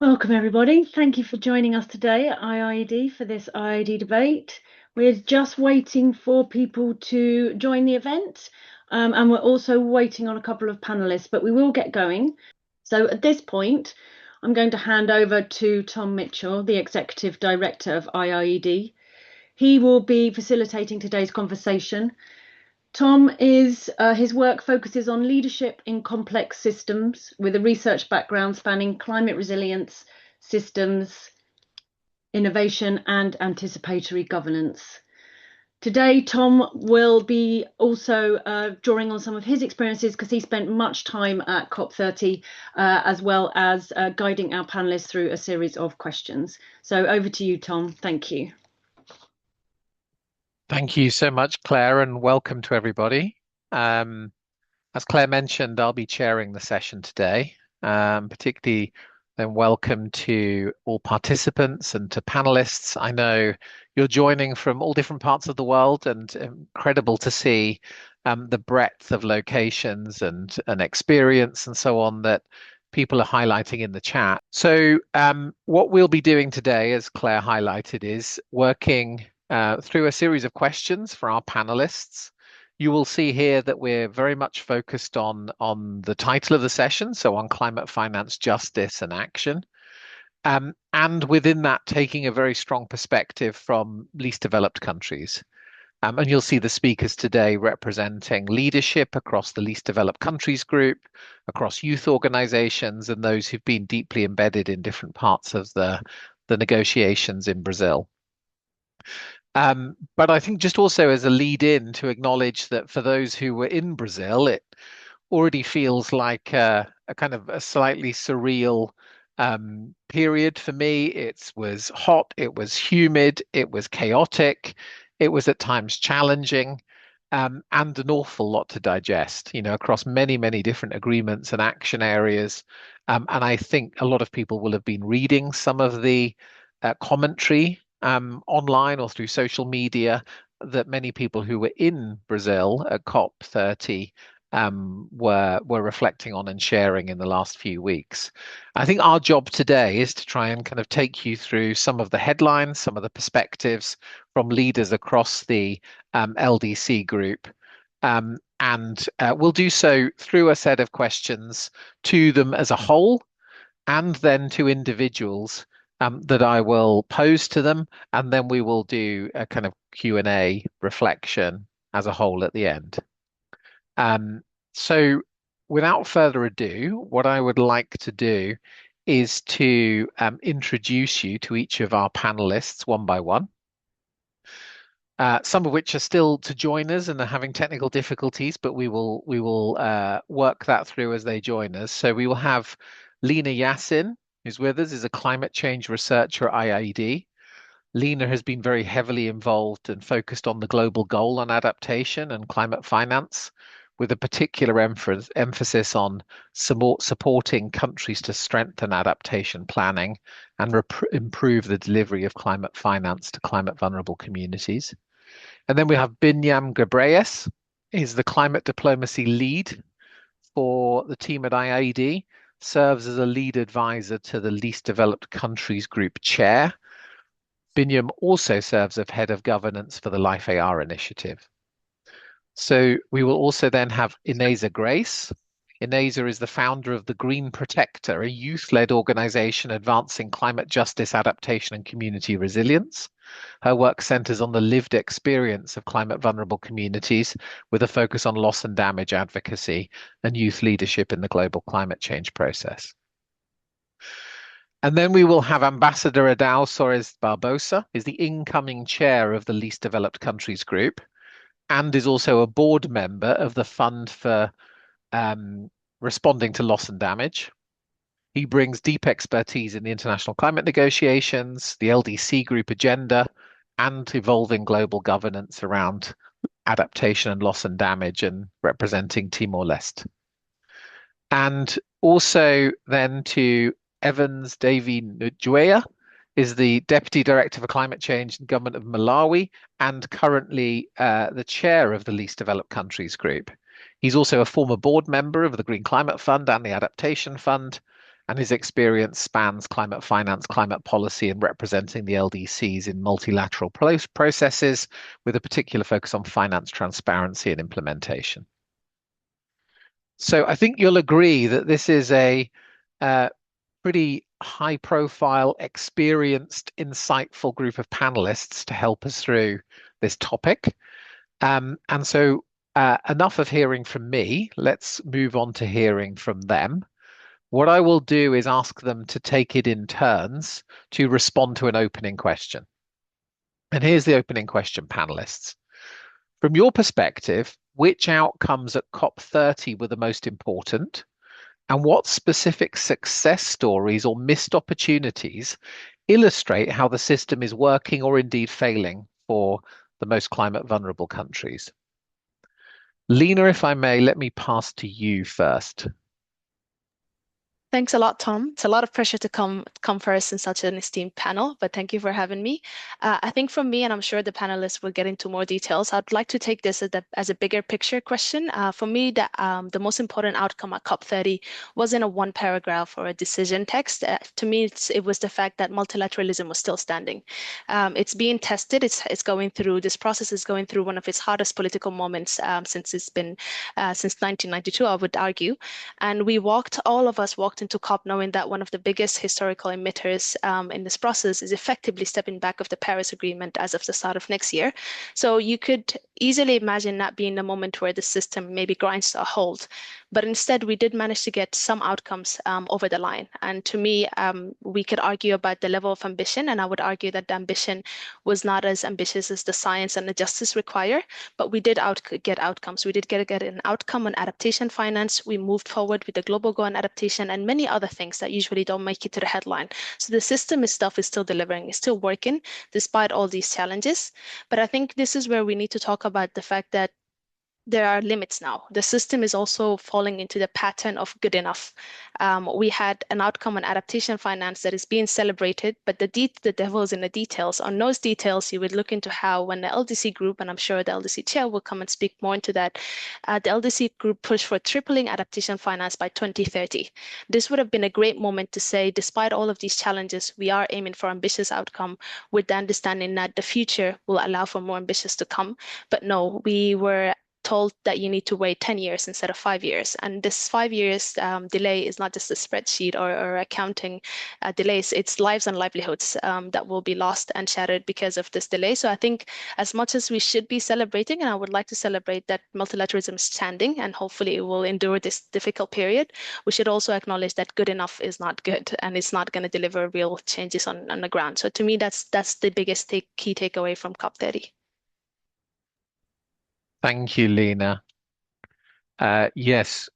Welcome, everybody. Thank you for joining us today at IIED for this IIED debate. We're just waiting for people to join the event, and we're also waiting on a couple of panelists, but we will get going. So at this point, I'm going to hand over to Tom Mitchell, the Executive Director of IIED. He will be facilitating today's conversation. Tom is his work focuses on leadership in complex systems with a research background spanning climate resilience, systems, innovation, and anticipatory governance. Today, Tom will be also drawing on some of his experiences because he spent much time at COP30 as well as guiding our panelists through a series of questions. So over to you, Tom. Thank you. Thank you so much, Claire, and welcome to everybody. As Claire mentioned, I'll be chairing the session today. Particularly then welcome to all participants and to panelists. I know you're joining from all different parts of the world, and incredible to see the breadth of locations and experience and so on that people are highlighting in the chat. So what we'll be doing today, as Claire highlighted, is working through a series of questions for our panelists. You will see here that we're very much focused on the title of the session, so on climate finance, justice and action. And within that, taking a very strong perspective from least developed countries. And you'll see the speakers today representing leadership across the least developed countries group, across youth organizations, and those who've been deeply embedded in different parts of the negotiations in Brazil. But I think just also as a lead in to acknowledge that for those who were in Brazil, it already feels like a kind of a slightly surreal period for me. It was hot, it was humid, it was chaotic, it was at times challenging, and an awful lot to digest, across many, many different agreements and action areas. And I think a lot of people will have been reading some of the commentary online or through social media that many people who were in Brazil at COP30 were reflecting on and sharing in the last few weeks. I think our job today is to try and kind of take you through some of the headlines, some of the perspectives from leaders across the LDC group. And we'll do so through a set of questions to them as a whole and then to individuals that I will pose to them, and then we will do a kind of Q&A reflection as a whole at the end. So without further ado, what I would like to do is to introduce you to each of our panelists one by one. Some of which are still to join us and are having technical difficulties, but we will work that through as they join us. So we will have Lina Yassin, who's with us, is a climate change researcher at IIED. Lina has been very heavily involved and focused on the global goal on adaptation and climate finance, with a particular emphasis on supporting countries to strengthen adaptation planning and improve the delivery of climate finance to climate vulnerable communities. And then we have Binyam Gebreyes, is the climate diplomacy lead for the team at IIED, serves as a lead advisor to the Least Developed Countries Group chair. Binyam also serves as head of governance for the Life AR initiative. So we will also then have Ineza Grace. Ineza is the founder of the Green Protector, a youth-led organization advancing climate justice, adaptation, and community resilience. Her work centers on the lived experience of climate vulnerable communities with a focus on loss and damage advocacy and youth leadership in the global climate change process. And then we will have Ambassador Adao Soares Barbosa, is the incoming chair of the Least Developed Countries Group and is also a board member of the Fund for Responding to Loss and Damage. He brings deep expertise in the international climate negotiations, the LDC group agenda, and evolving global governance around adaptation and loss and damage and representing Timor-Leste. And also then to Evans Davie Njewa, is the Deputy Director for Climate Change in the Government of Malawi and currently the chair of the Least Developed Countries Group. He's also a former board member of the Green Climate Fund and the Adaptation Fund, and his experience spans climate finance, climate policy, and representing the LDCs in multilateral processes, with a particular focus on finance transparency and implementation. So I think you'll agree that this is a pretty high profile, experienced, insightful group of panelists to help us through this topic. And so enough of hearing from me. Let's move on to hearing from them. What I will do is ask them to take it in turns to respond to an opening question. And here's the opening question, panelists. From your perspective, which outcomes at COP30 were the most important? And what specific success stories or missed opportunities illustrate how the system is working or indeed failing for the most climate vulnerable countries? Lina, if I may, let me pass to you first. Thanks a lot, Tom. It's a lot of pressure to come first in such an esteemed panel, but thank you for having me. I think from me, and I'm sure the panelists will get into more details, I'd like to take this as a bigger picture question. For me, the most important outcome at COP30 wasn't a one paragraph or a decision text. To me, it was the fact that multilateralism was still standing. It's being tested. It's going through, this process is going through one of its hardest political moments since it's been, since 1992, I would argue. And all of us walked into COP knowing that one of the biggest historical emitters in this process is effectively stepping back of the Paris Agreement as of the start of next year. So you could easily imagine that being a moment where the system maybe grinds to a halt. But instead, we did manage to get some outcomes over the line. And to me, we could argue about the level of ambition, and I would argue that the ambition was not as ambitious as the science and the justice require, but we did get outcomes. We did get an outcome on adaptation finance. We moved forward with the global goal on adaptation and many other things that usually don't make it to the headline. So the system itself is still delivering, is still working despite all these challenges. But I think this is where we need to talk about the fact that there are limits now. The system is also falling into the pattern of good enough. We had an outcome on adaptation finance that is being celebrated, but the devil is in the details. On those details, you would look into how when the LDC group, and I'm sure the LDC chair will come and speak more into that, the LDC group pushed for tripling adaptation finance by 2030. This would have been a great moment to say, despite all of these challenges, we are aiming for ambitious outcome with the understanding that the future will allow for more ambitious to come. But no, we were told that you need to wait 10 years instead of 5 years. And this 5 years delay is not just a spreadsheet or accounting delays, it's lives and livelihoods that will be lost and shattered because of this delay. So I think as much as we should be celebrating, and I would like to celebrate that multilateralism is standing and hopefully it will endure this difficult period, we should also acknowledge that good enough is not good and it's not going to deliver real changes on the ground. So to me, that's the biggest key takeaway from COP30. Thank you, Lina. Yes,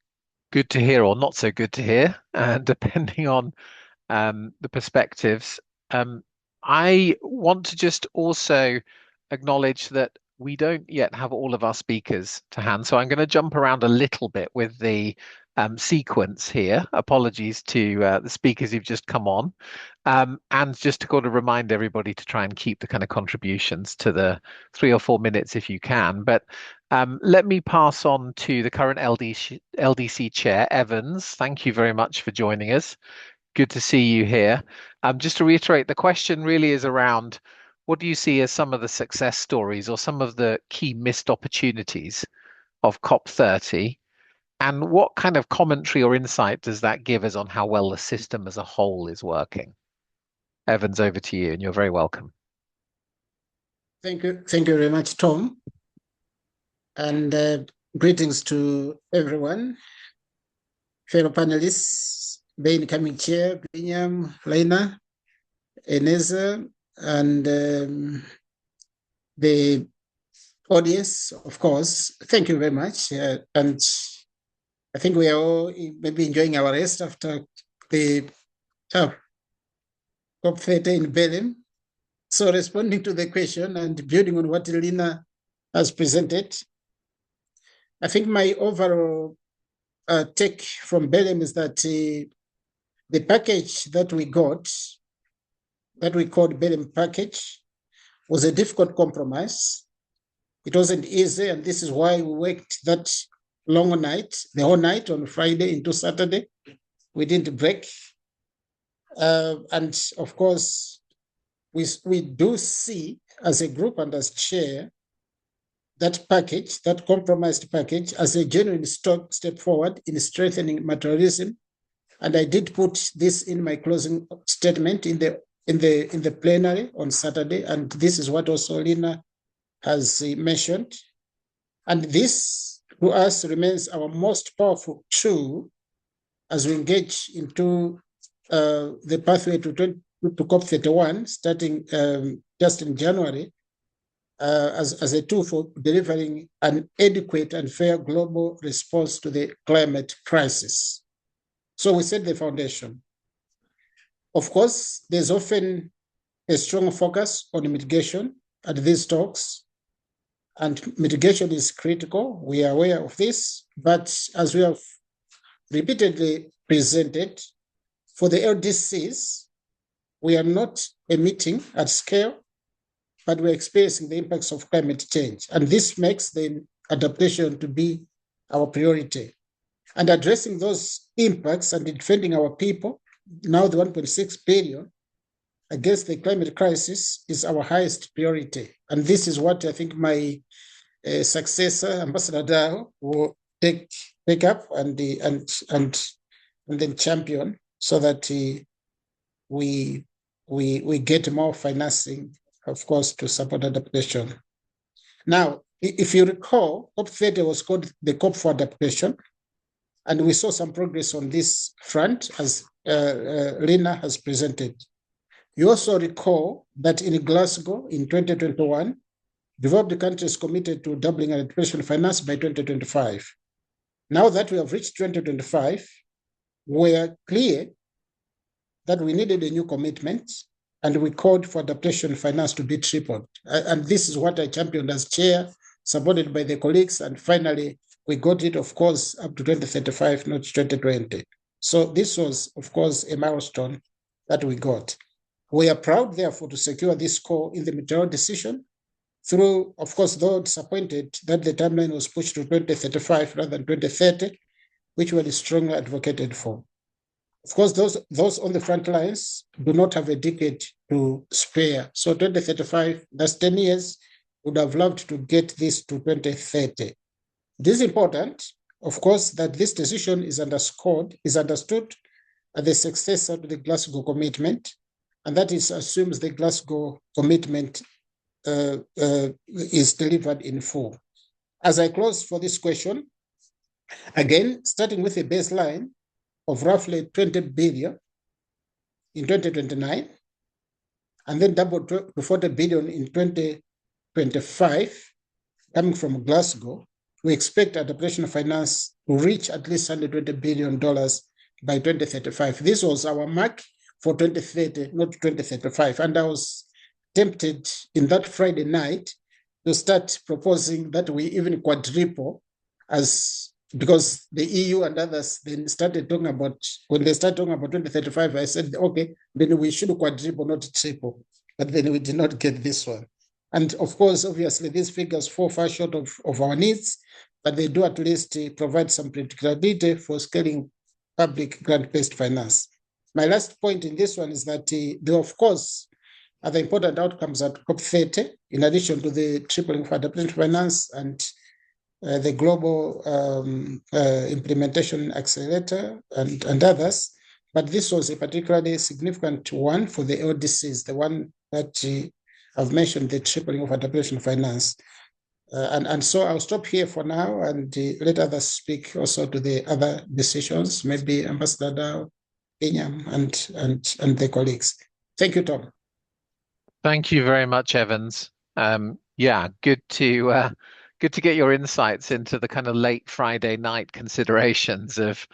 good to hear or not so good to hear, depending on the perspectives. I want to just also acknowledge that we don't yet have all of our speakers to hand, so I'm going to jump around a little bit with the sequence here. Apologies to the speakers who've just come on. And just to kind of remind everybody to try and keep the kind of contributions to the 3 or 4 minutes if you can. But let me pass on to the current LDC chair, Evans. Thank you very much for joining us. Good to see you here. Just to reiterate, the question really is around what do you see as some of the success stories or some of the key missed opportunities of COP30? And what kind of commentary or insight does that give us on how well the system as a whole is working? Evans, over to you, and you're very welcome. Thank you very much, Tom. And greetings to everyone, fellow panelists, the incoming chair, Binyam, Lina, Ineza, and the audience, of course. Thank you very much. And I think we are all maybe enjoying our rest after the COP30 in Belém. So responding to the question and building on what Lina has presented, I think my overall take from Belém is that the package that we got, that we called Belém package, was a difficult compromise. It wasn't easy, and this is why we worked that long night, the whole night on Friday into Saturday. We didn't break. And of course, we do see as a group and as chair that package, that compromised package, as a genuine step forward in strengthening materialism. And I did put this in my closing statement in the plenary on Saturday, and this is what also Lina has mentioned. And this, to us, remains our most powerful tool as we engage into the pathway to COP31, starting just in January, as a tool for delivering an adequate and fair global response to the climate crisis. So we set the foundation. Of course, there's often a strong focus on mitigation at these talks, and mitigation is critical. We are aware of this, but as we have repeatedly presented, for the LDCs, we are not emitting at scale, but we're experiencing the impacts of climate change. And this makes the adaptation to be our priority. And addressing those impacts and defending our people, now the 1.6 billion, against the climate crisis is our highest priority. And this is what I think my successor, Ambassador Dao, will take up and then champion, so that we get more financing, of course, to support adaptation. Now, if you recall, COP30 was called the COP for adaptation, and we saw some progress on this front, as Lina has presented. You also recall that in Glasgow in 2021, developed countries committed to doubling adaptation finance by 2025. Now that we have reached 2025, we are clear that we needed a new commitment, and we called for adaptation finance to be tripled. And this is what I championed as chair, supported by the colleagues, and finally, we got it, of course, up to 2035, not 2020. So this was, of course, a milestone that we got. We are proud, therefore, to secure this call in the material decision through, of course, though disappointed that the timeline was pushed to 2035 rather than 2030, which we strongly advocated for. Of course, those on the front lines do not have a decade to spare. So 2035, that's 10 years, would have loved to get this to 2030. It is important, of course, that this decision is understood as the successor to the Glasgow commitment, and that assumes the Glasgow commitment is delivered in full. As I close for this question, again, starting with a baseline of roughly 20 billion in 2029, and then double to 40 billion in 2025, coming from Glasgow, we expect adaptation finance to reach at least $120 billion by 2035. This was our mark for 2030, not 2035. And I was tempted in that Friday night to start proposing that we even quadruple, because the EU and others then started talking about, when they started talking about 2035, I said, okay, then we should quadruple, not triple. But then we did not get this one. And of course, obviously, these figures fall far short of our needs, but they do at least provide some predictability for scaling public grant-based finance. My last point in this one is that there, of course, are the important outcomes at COP30, in addition to the tripling of adaptation finance and the global implementation accelerator and others. But this was a particularly significant one for the LDCs, the one that I've mentioned, the tripling of adaptation finance. And so I'll stop here for now and let others speak also to the other decisions, maybe Ambassador Dao, Binyam, and the colleagues. Thank you, Tom. Thank you very much, Evans. Yeah, good to get your insights into the kind of late Friday night considerations of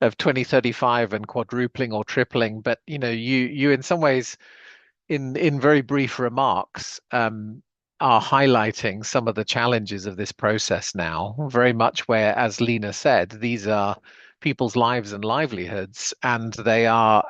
2035 and quadrupling or tripling. But you in some ways, in very brief remarks, are highlighting some of the challenges of this process now, very much where, as Lina said, these are people's lives and livelihoods, and they are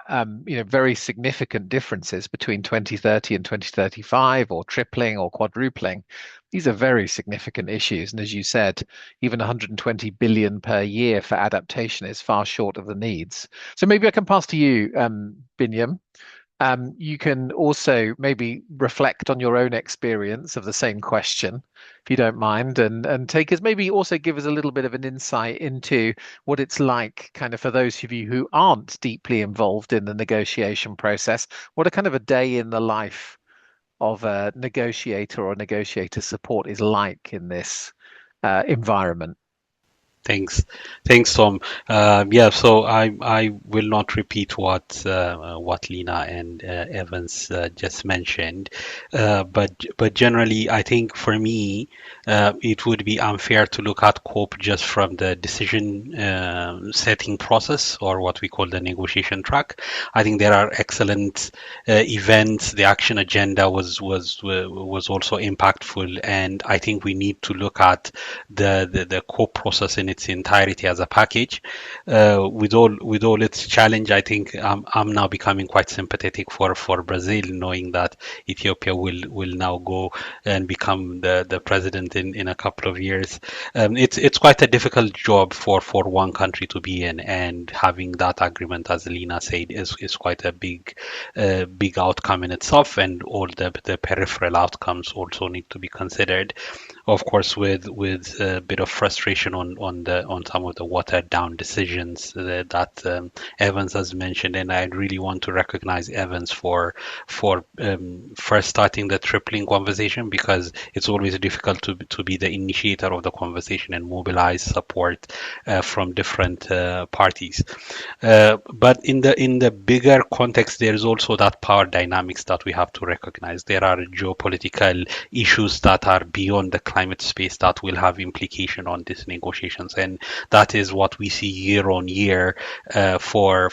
very significant differences between 2030 and 2035, or tripling or quadrupling. These are very significant issues, and as you said, even 120 billion per year for adaptation is far short of the needs. So maybe I can pass to you, Binyam. You can also maybe reflect on your own experience of the same question, if you don't mind, and take us, maybe also give us a little bit of an insight into what it's like, kind of for those of you who aren't deeply involved in the negotiation process, what a kind of a day in the life of a negotiator or negotiator support is like in this environment. Thanks, Tom. Yeah, so I will not repeat what Lina and Evans just mentioned, but generally, I think for me, it would be unfair to look at COP just from the decision setting process, or what we call the negotiation track. I think there are excellent events. The action agenda was also impactful, and I think we need to look at the COP process in its entirety as a package. With all its challenge, I think I'm now becoming quite sympathetic for Brazil, knowing that Ethiopia will now go and become the president in a couple of years. It's quite a difficult job for one country to be in, and having that agreement, as Lina said, is quite a big outcome in itself, and all the peripheral outcomes also need to be considered. Of course, with a bit of frustration on some of the watered down decisions that Evans has mentioned, and I really want to recognize Evans for first starting the tripling conversation, because it's always difficult to be the initiator of the conversation and mobilize support from different parties. But in the bigger context, there is also that power dynamics that we have to recognize. There are geopolitical issues that are beyond the climate space that will have implication on these negotiations, and that is what we see year on year for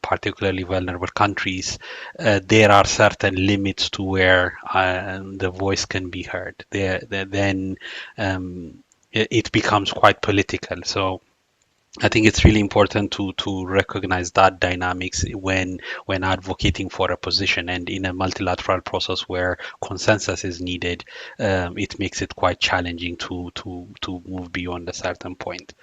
particularly vulnerable countries. There are certain limits to where the voice can be heard. Then it becomes quite political. So I think it's really important to recognize that dynamics when advocating for a position, and in a multilateral process where consensus is needed, it makes it quite challenging to move beyond a certain point.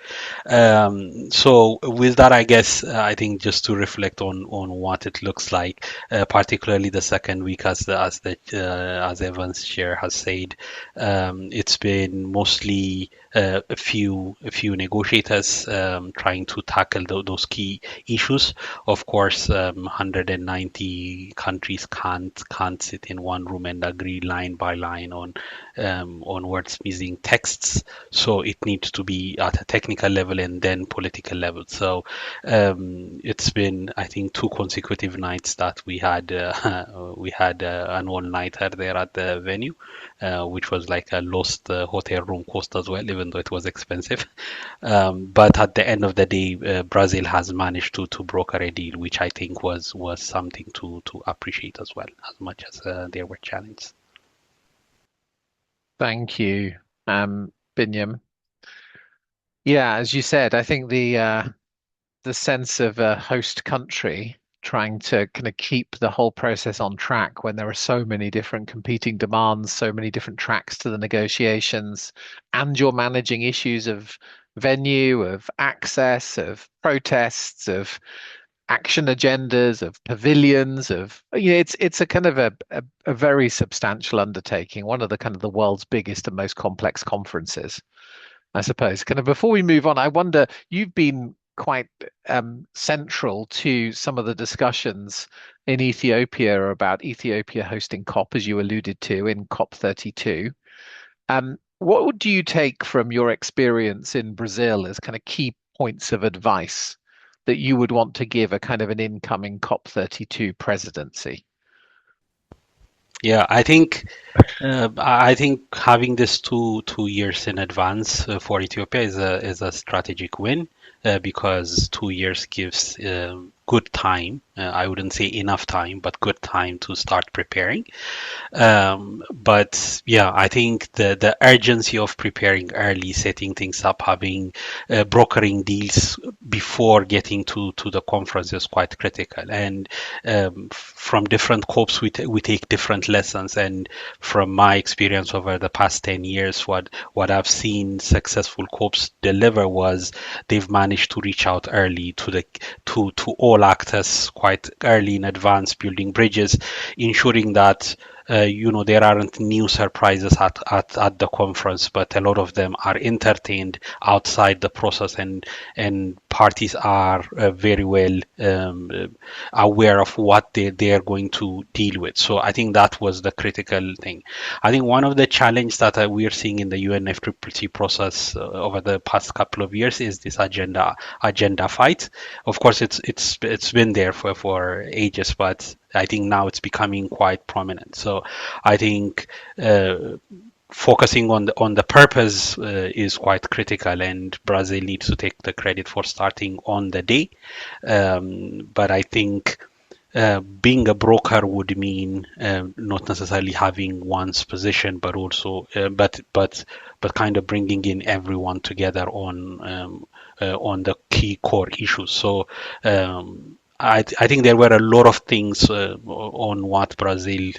So with that, I guess I think just to reflect on what it looks like, particularly the second week, as Evan's chair has said, it's been mostly a few negotiators trying to tackle those key issues. Of course, 190 countries can't sit in one room and agree line by line on wordsmithing texts. So it needs to be at a technical level and then political level. So it's been, I think, 2 consecutive nights that we had an all-nighter there at the venue, which was like a lost hotel room cost as well, even though it was expensive. But at the end of the day, Brazil has managed to broker a deal, which I think was something to appreciate as well, as much as there were challenges. Thank you, Binyam. Yeah, as you said, I think the sense of a host country trying to kind of keep the whole process on track when there are so many different competing demands, so many different tracks to the negotiations, and you're managing issues of venue, of access, of protests, of action agendas, of pavilions, of it's a kind of a very substantial undertaking, one of the kind of the world's biggest and most complex conferences, I suppose. Kind of before we move on, I wonder, you've been quite central to some of the discussions in Ethiopia about Ethiopia hosting COP, as you alluded to, in COP32. What do you take from your experience in Brazil as kind of key points of advice that you would want to give a kind of an incoming COP32 presidency? Yeah, I think having this two years in advance for Ethiopia is a strategic win, because 2 years gives good time. I wouldn't say enough time, but good time to start preparing. But yeah, I think the urgency of preparing early, setting things up, having brokering deals before getting to the conference is quite critical. And from different COPs, we take different lessons. And from my experience over the past 10 years, what I've seen successful COPs deliver was they've managed to reach out early to all actors quite quite early in advance, building bridges, ensuring that there aren't new surprises at the conference, but a lot of them are entertained outside the process, and parties are very well aware of what they are going to deal with. So I think that was the critical thing. I think one of the challenges that we are seeing in the UNFCCC process over the past couple of years is this agenda fight. Of course, it's been there for ages, but I think now it's becoming quite prominent. So I think focusing on the purpose is quite critical, and Brazil needs to take the credit for starting on the day. But I think being a broker would mean not necessarily having one's position, but also but kind of bringing in everyone together on the key core issues. So I think there were a lot of things on what Brazil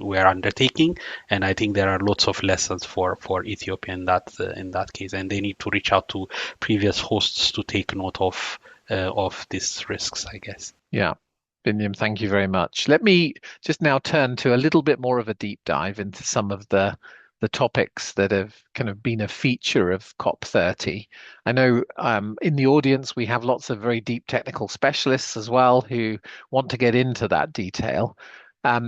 were undertaking, and I think there are lots of lessons for Ethiopia in that case, and they need to reach out to previous hosts to take note of these risks, I guess. Yeah. Binyam, thank you very much. Let me just now turn to a little bit more of a deep dive into some of the topics that have kind of been a feature of COP30. I know in the audience we have lots of very deep technical specialists as well who want to get into that detail.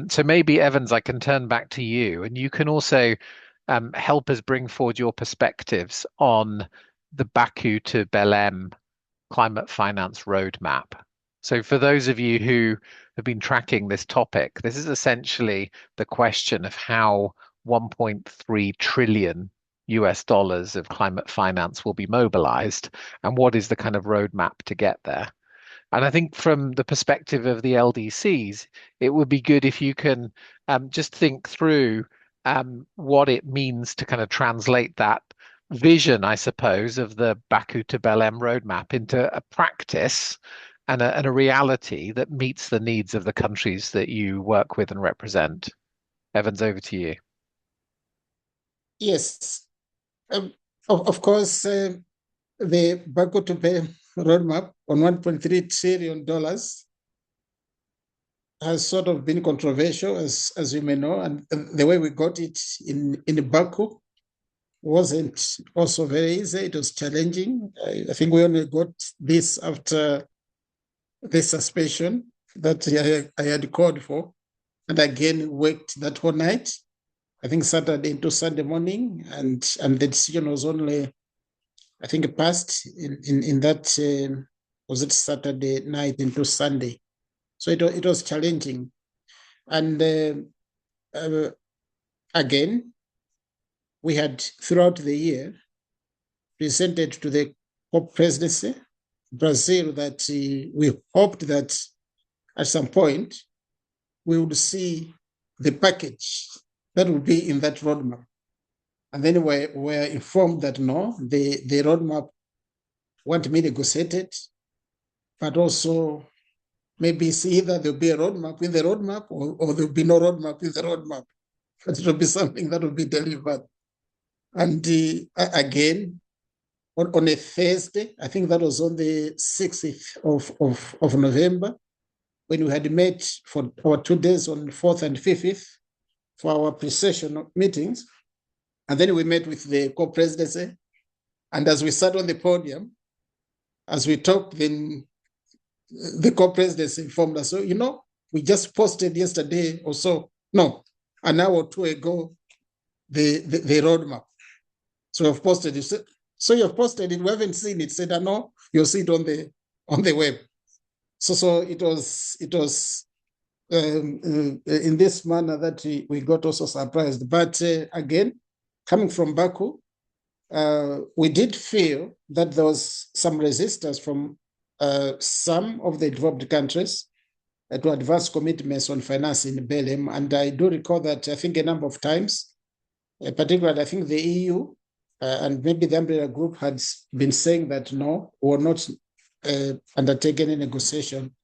So maybe, Evans, I can turn back to you, and you can also help us bring forward your perspectives on the Baku to Belém climate finance roadmap. So for those of you who have been tracking this topic, this is essentially the question of how 1.3 trillion US dollars of climate finance will be mobilized, and what is the kind of roadmap to get there. And I think from the perspective of the LDCs, it would be good if you can just think through what it means to kind of translate that vision, I suppose, of the Baku to Belém roadmap into a practice and a reality that meets the needs of the countries that you work with and represent. Evans, over to you. Yes, of course, the Baku to Belém roadmap on $1.3 trillion has sort of been controversial, as you may know, and the way we got it in Baku wasn't also very easy. It was challenging. I think we only got this after the suspension that I had called for, and again worked that whole night. I think Saturday into Sunday morning, and the decision was only, I think, passed in that was it Saturday night into Sunday. So it was challenging, and again, we had throughout the year presented to the COP presidency, Brazil, that we hoped that at some point we would see the package that would be in that roadmap. And then we were informed that no, the roadmap won't be negotiated, but also maybe it's either there'll be a roadmap in the roadmap or there'll be no roadmap in the roadmap, but it'll be something that will be delivered. And again, on a Thursday, I think that was on the 6th of November, when we had met for our 2 days on 4th and 5th for our pre-session meetings. And then we met with the co-presidency. And as we sat on the podium, as we talked, then the co-presidency informed us, so, we just posted yesterday or so, no, an hour or two ago, the roadmap. So we've posted it. So you've posted it, we haven't seen it. Said, no, you'll see it on the web. So it was in this manner that we got also surprised. But again, coming from Baku, we did feel that there was some resistance from some of the developed countries to advance commitments on financing in Belém. And I do recall that I think a number of times, particularly I think the EU and maybe the umbrella group had been saying that no, we're not undertaking any negotiation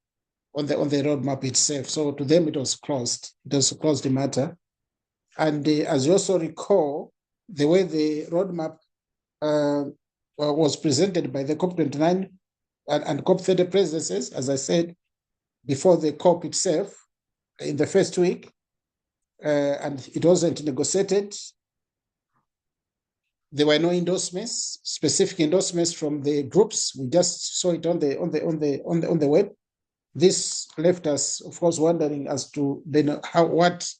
on the roadmap itself. So to them, it was closed. It was a closed matter. And as you also recall, the way the roadmap was presented by the COP29 and COP30 presidencies, as I said, before the COP itself in the first week, and it wasn't negotiated. There were no endorsements, specific endorsements from the groups. We just saw it on the web. This left us, of course, wondering as to what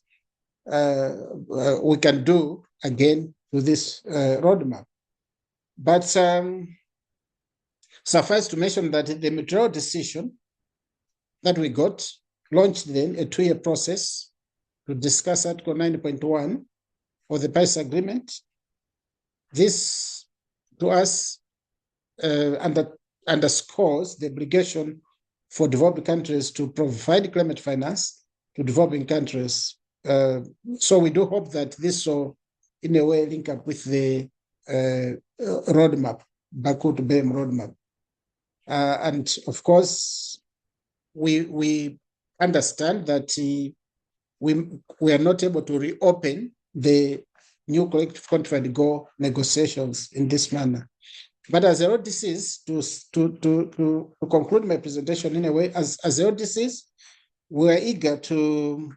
we can do again with this roadmap. But suffice to mention that the Montreal decision that we got launched then a 2-year process to discuss Article 9.1 of the Paris Agreement. This, to us, underscores the obligation for developing countries to provide climate finance to developing countries. So we do hope that this will, in a way, link up with the roadmap, Baku to BEM roadmap. And of course, we understand that we are not able to reopen the new collective contract goal negotiations in this manner. But as LDCs, to conclude my presentation in a way, as LDCs, we are eager to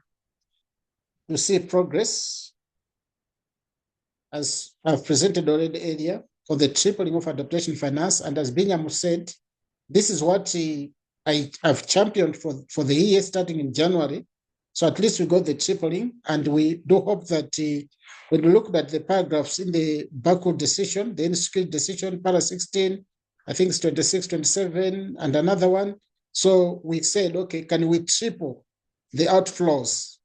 see progress, as I've presented already earlier, for the tripling of adaptation finance. And as Binyam said, this is what I have championed for the year starting in January. So at least we got the tripling, and we do hope that when we look at the paragraphs in the Baku decision, the NDCs decision, para 16, I think it's 26, 27, and another one. So we said, okay, can we triple the outflows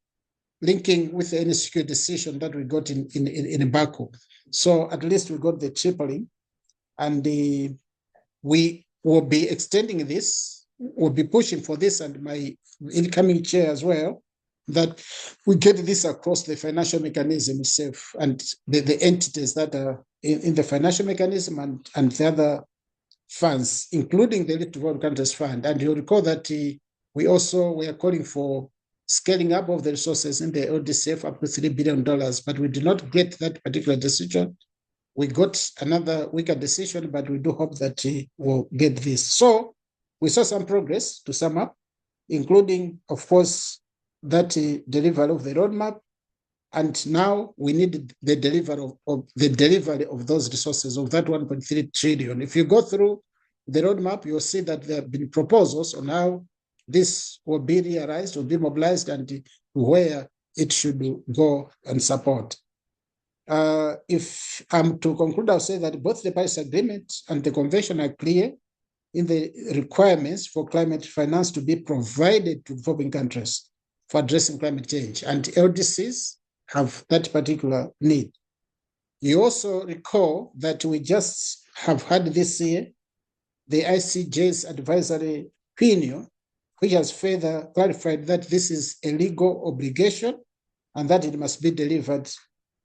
linking with the NDCs decision that we got in Baku? So at least we got the tripling, and we will be extending this, we'll be pushing for this, and my incoming chair as well, that we get this across the financial mechanism itself and the entities that are in the financial mechanism and the other funds, including the Developed Countries Fund. And you'll recall that we are calling for scaling up of the resources in the LDCF up to $3 billion, but we did not get that particular decision. We got another weaker decision, but we do hope that we'll get this. So we saw some progress, to sum up, including, of course, that delivery of the roadmap, and now we need the delivery of those resources, of that 1.3 trillion. If you go through the roadmap, you'll see that there have been proposals on how this will be realized, will be mobilized, and where it should go and support. If I'm to conclude, I'll say that both the Paris Agreement and the Convention are clear in the requirements for climate finance to be provided to developing countries for addressing climate change, and LDCs have that particular need. You also recall that we just have had this year the ICJ's advisory opinion, which has further clarified that this is a legal obligation and that it must be delivered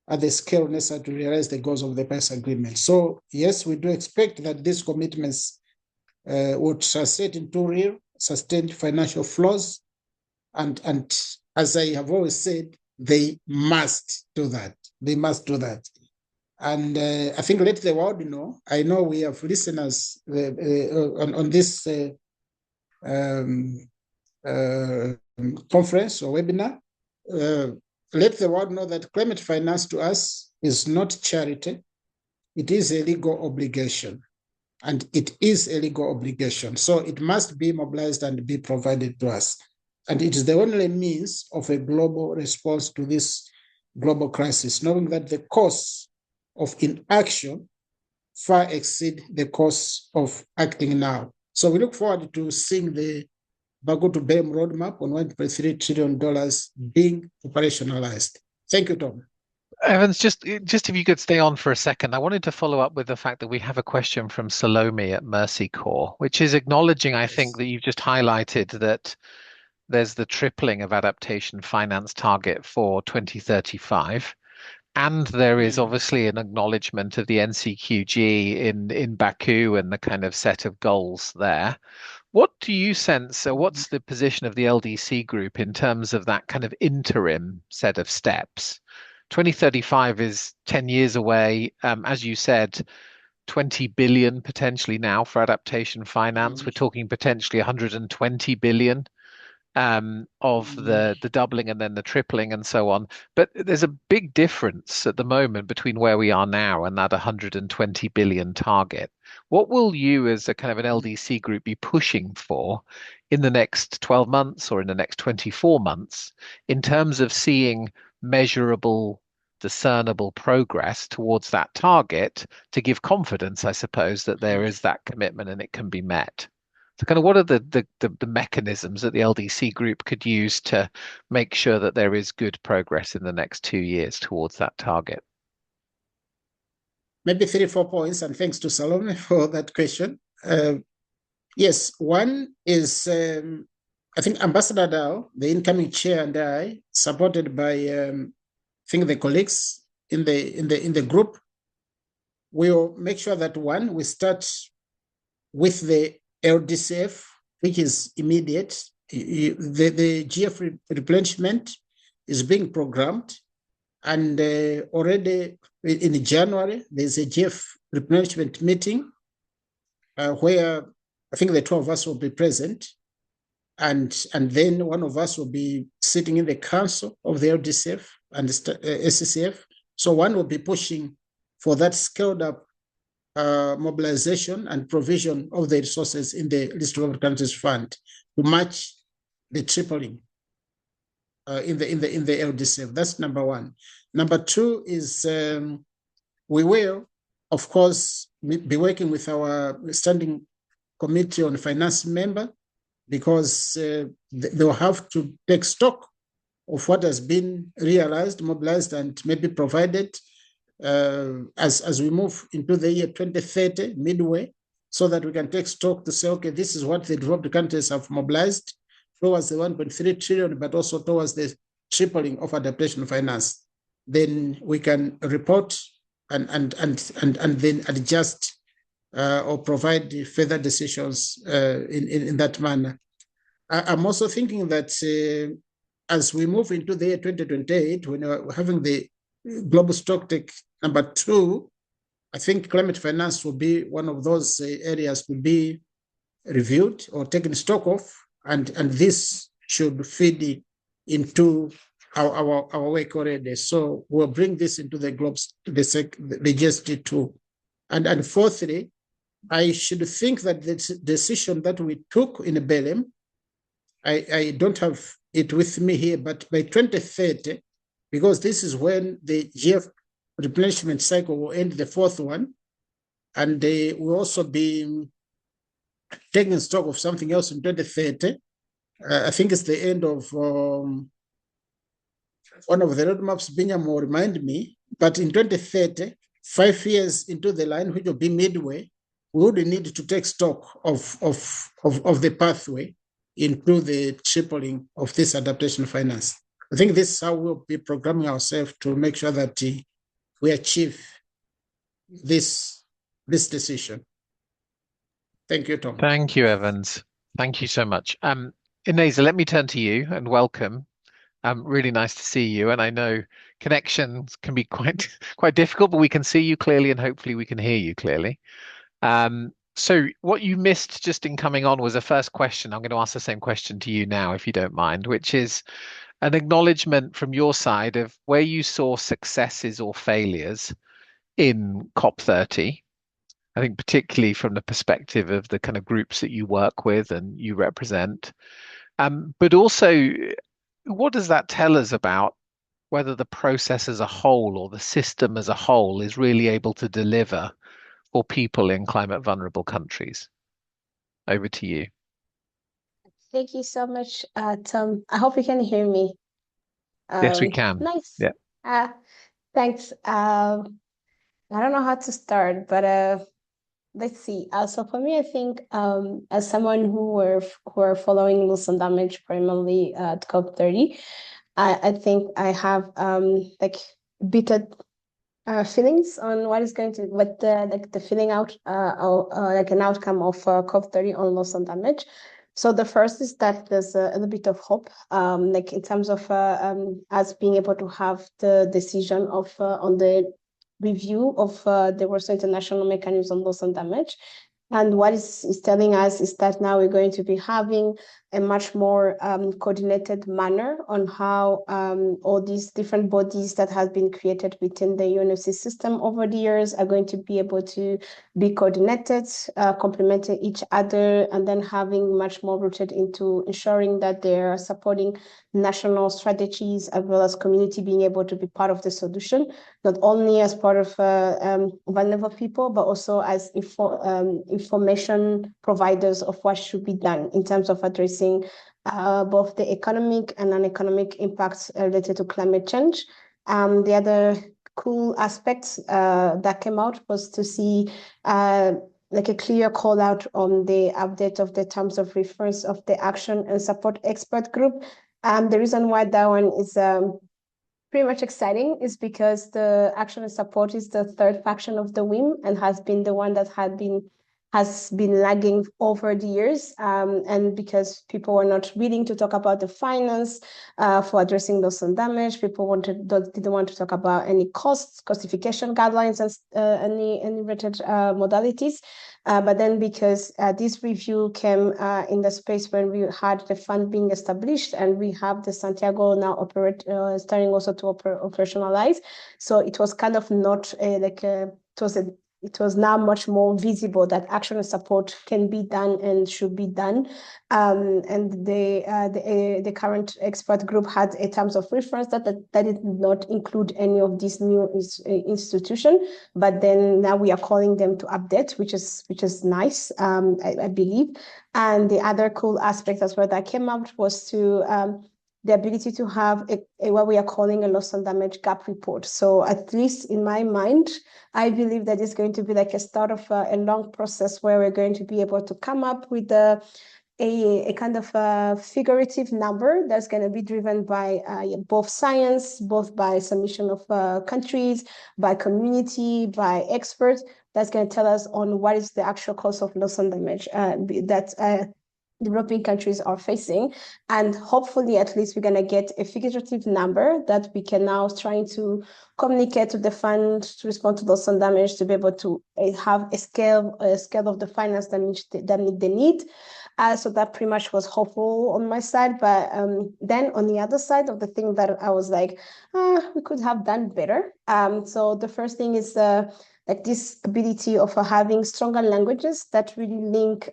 at the scale necessary to realize the goals of the Paris Agreement. So yes, we do expect that these commitments would translate into real sustained financial flows, and as I have always said, they must do that. They must do that. And I think let the world know. I know we have listeners on this conference or webinar. Let the world know that climate finance to us is not charity. It is a legal obligation. And it is a legal obligation. So it must be mobilized and be provided to us. And it is the only means of a global response to this global crisis, knowing that the costs of inaction far exceed the costs of acting now. So we look forward to seeing the Baku to BEM roadmap on $1.3 trillion being operationalized. Thank you, Tom. Evans, just if you could stay on for a second, I wanted to follow up with the fact that we have a question from Salome at Mercy Corps, which is acknowledging, I think, that you've just highlighted that there's the tripling of adaptation finance target for 2035. And there is obviously an acknowledgement of the NCQG in Baku and the kind of set of goals there. What do you sense, or what's the position of the LDC group in terms of that kind of interim set of steps? 2035 is 10 years away. As you said, 20 billion potentially now for adaptation finance. We're talking potentially 120 billion of the doubling and then the tripling and so on. But there's a big difference at the moment between where we are now and that 120 billion target. What will you as a kind of an LDC group be pushing for in the next 12 months or in the next 24 months in terms of seeing measurable, discernible progress towards that target to give confidence, I suppose, that there is that commitment and it can be met? So kind of what are the mechanisms that the LDC group could use to make sure that there is good progress in the next 2 years towards that target? Maybe 3-4 points, and thanks to Salome for that question. Yes, one is I think Ambassador Dow, the incoming chair, and I, supported by I think the colleagues in the group, will make sure that one, we start with the LDCF, which is immediate. The GF replenishment is being programmed, and already in January there's a GF replenishment meeting where I think the two of us will be present, and then one of us will be sitting in the council of the LDCF and SCCF. So one will be pushing for that scaled up mobilization and provision of the resources in the least developed countries fund to match the tripling in the LDCF. That's number one. Number two is we will, of course, be working with our standing committee on finance member, because they will have to take stock of what has been realized, mobilized, and maybe provided as we move into the year 2030, midway, so that we can take stock to say, okay, this is what the developed countries have mobilized towards the 1.3 trillion, but also towards the tripling of adaptation finance. Then we can report and then adjust or provide further decisions in that manner. I'm also thinking that as we move into the year 2028, when we're having the global stocktake number 2, I think climate finance will be one of those areas to be reviewed or taken stock of, and this should feed into our work already. So we'll bring this into the globes, the GST2. And fourthly, I should think that the decision that we took in Belém, I don't have it with me here, but by 2030, because this is when the GF replenishment cycle will end, the fourth one, and they will also be taking stock of something else in 2030. I think it's the end of one of the roadmaps. Binyam will remind me, but in 2030, 5 years into the line, which will be midway, we would need to take stock of the pathway into the tripling of this adaptation finance. I think this is how we'll be programming ourselves to make sure that we achieve this decision. Thank you, Tom. Thank you, Evans. Thank you so much. Ineza, let me turn to you and welcome. Really nice to see you. And I know connections can be quite difficult, but we can see you clearly and hopefully we can hear you clearly. So what you missed just in coming on was a first question. I'm going to ask the same question to you now, if you don't mind, which is an acknowledgement from your side of where you saw successes or failures in COP30. I think particularly from the perspective of the kind of groups that you work with and you represent. But also, what does that tell us about whether the process as a whole or the system as a whole is really able to deliver for people in climate vulnerable countries? Over to you. Thank you so much, Tom. I hope you can hear me. Yes, we can. Nice. Yeah. Thanks. I don't know how to start, but let's see. So for me, I think as someone who are following loss and damage primarily at COP30, I think I have like bitter feelings on what the feeling out like an outcome of COP30 on loss and damage. So the first is that there's a little bit of hope, like in terms of us being able to have the decision of on the review of the Warsaw International Mechanism on Loss and Damage. And what is telling us is that now we're going to be having a much more coordinated manner on how all these different bodies that have been created within the UNFC system over the years are going to be able to be coordinated, complementing each other, and then having much more rooted into ensuring that they're supporting national strategies as well as community being able to be part of the solution, not only as part of vulnerable people, but also as information providers of what should be done in terms of addressing both the economic and non-economic impacts related to climate change. The other cool aspects that came out was to see like a clear call out on the update of the terms of reference of the action and support expert group. The reason why that one is pretty much exciting is because the action and support is the third faction of the WIM and has been the one that has been lagging over the years, and because people were not willing to talk about the finance for addressing loss and damage, people didn't want to talk about any costs, costification guidelines, and any related modalities. But then because this review came in the space when we had the fund being established, and we have the Santiago now starting also to operationalize, so it was kind of not it was now much more visible that action and support can be done and should be done. And the current expert group had a terms of reference that did not include any of these new institutions, but then now we are calling them to update, which is nice, I believe. And the other cool aspect as well that came out was to the ability to have what we are calling a loss and damage gap report. So at least in my mind, I believe that it's going to be like a start of a long process where we're going to be able to come up with a kind of a figurative number that's going to be driven by both science, both by submission of countries, by community, by experts, that's going to tell us on what is the actual cause of loss and damage that developing countries are facing. And hopefully at least we're going to get a figurative number that we can now try to communicate to the fund to respond to loss and damage, to be able to have a scale of the finance that they need. So that pretty much was hopeful on my side. But then on the other side of the thing that I was like, we could have done better. So the first thing is like this ability of having stronger languages that really link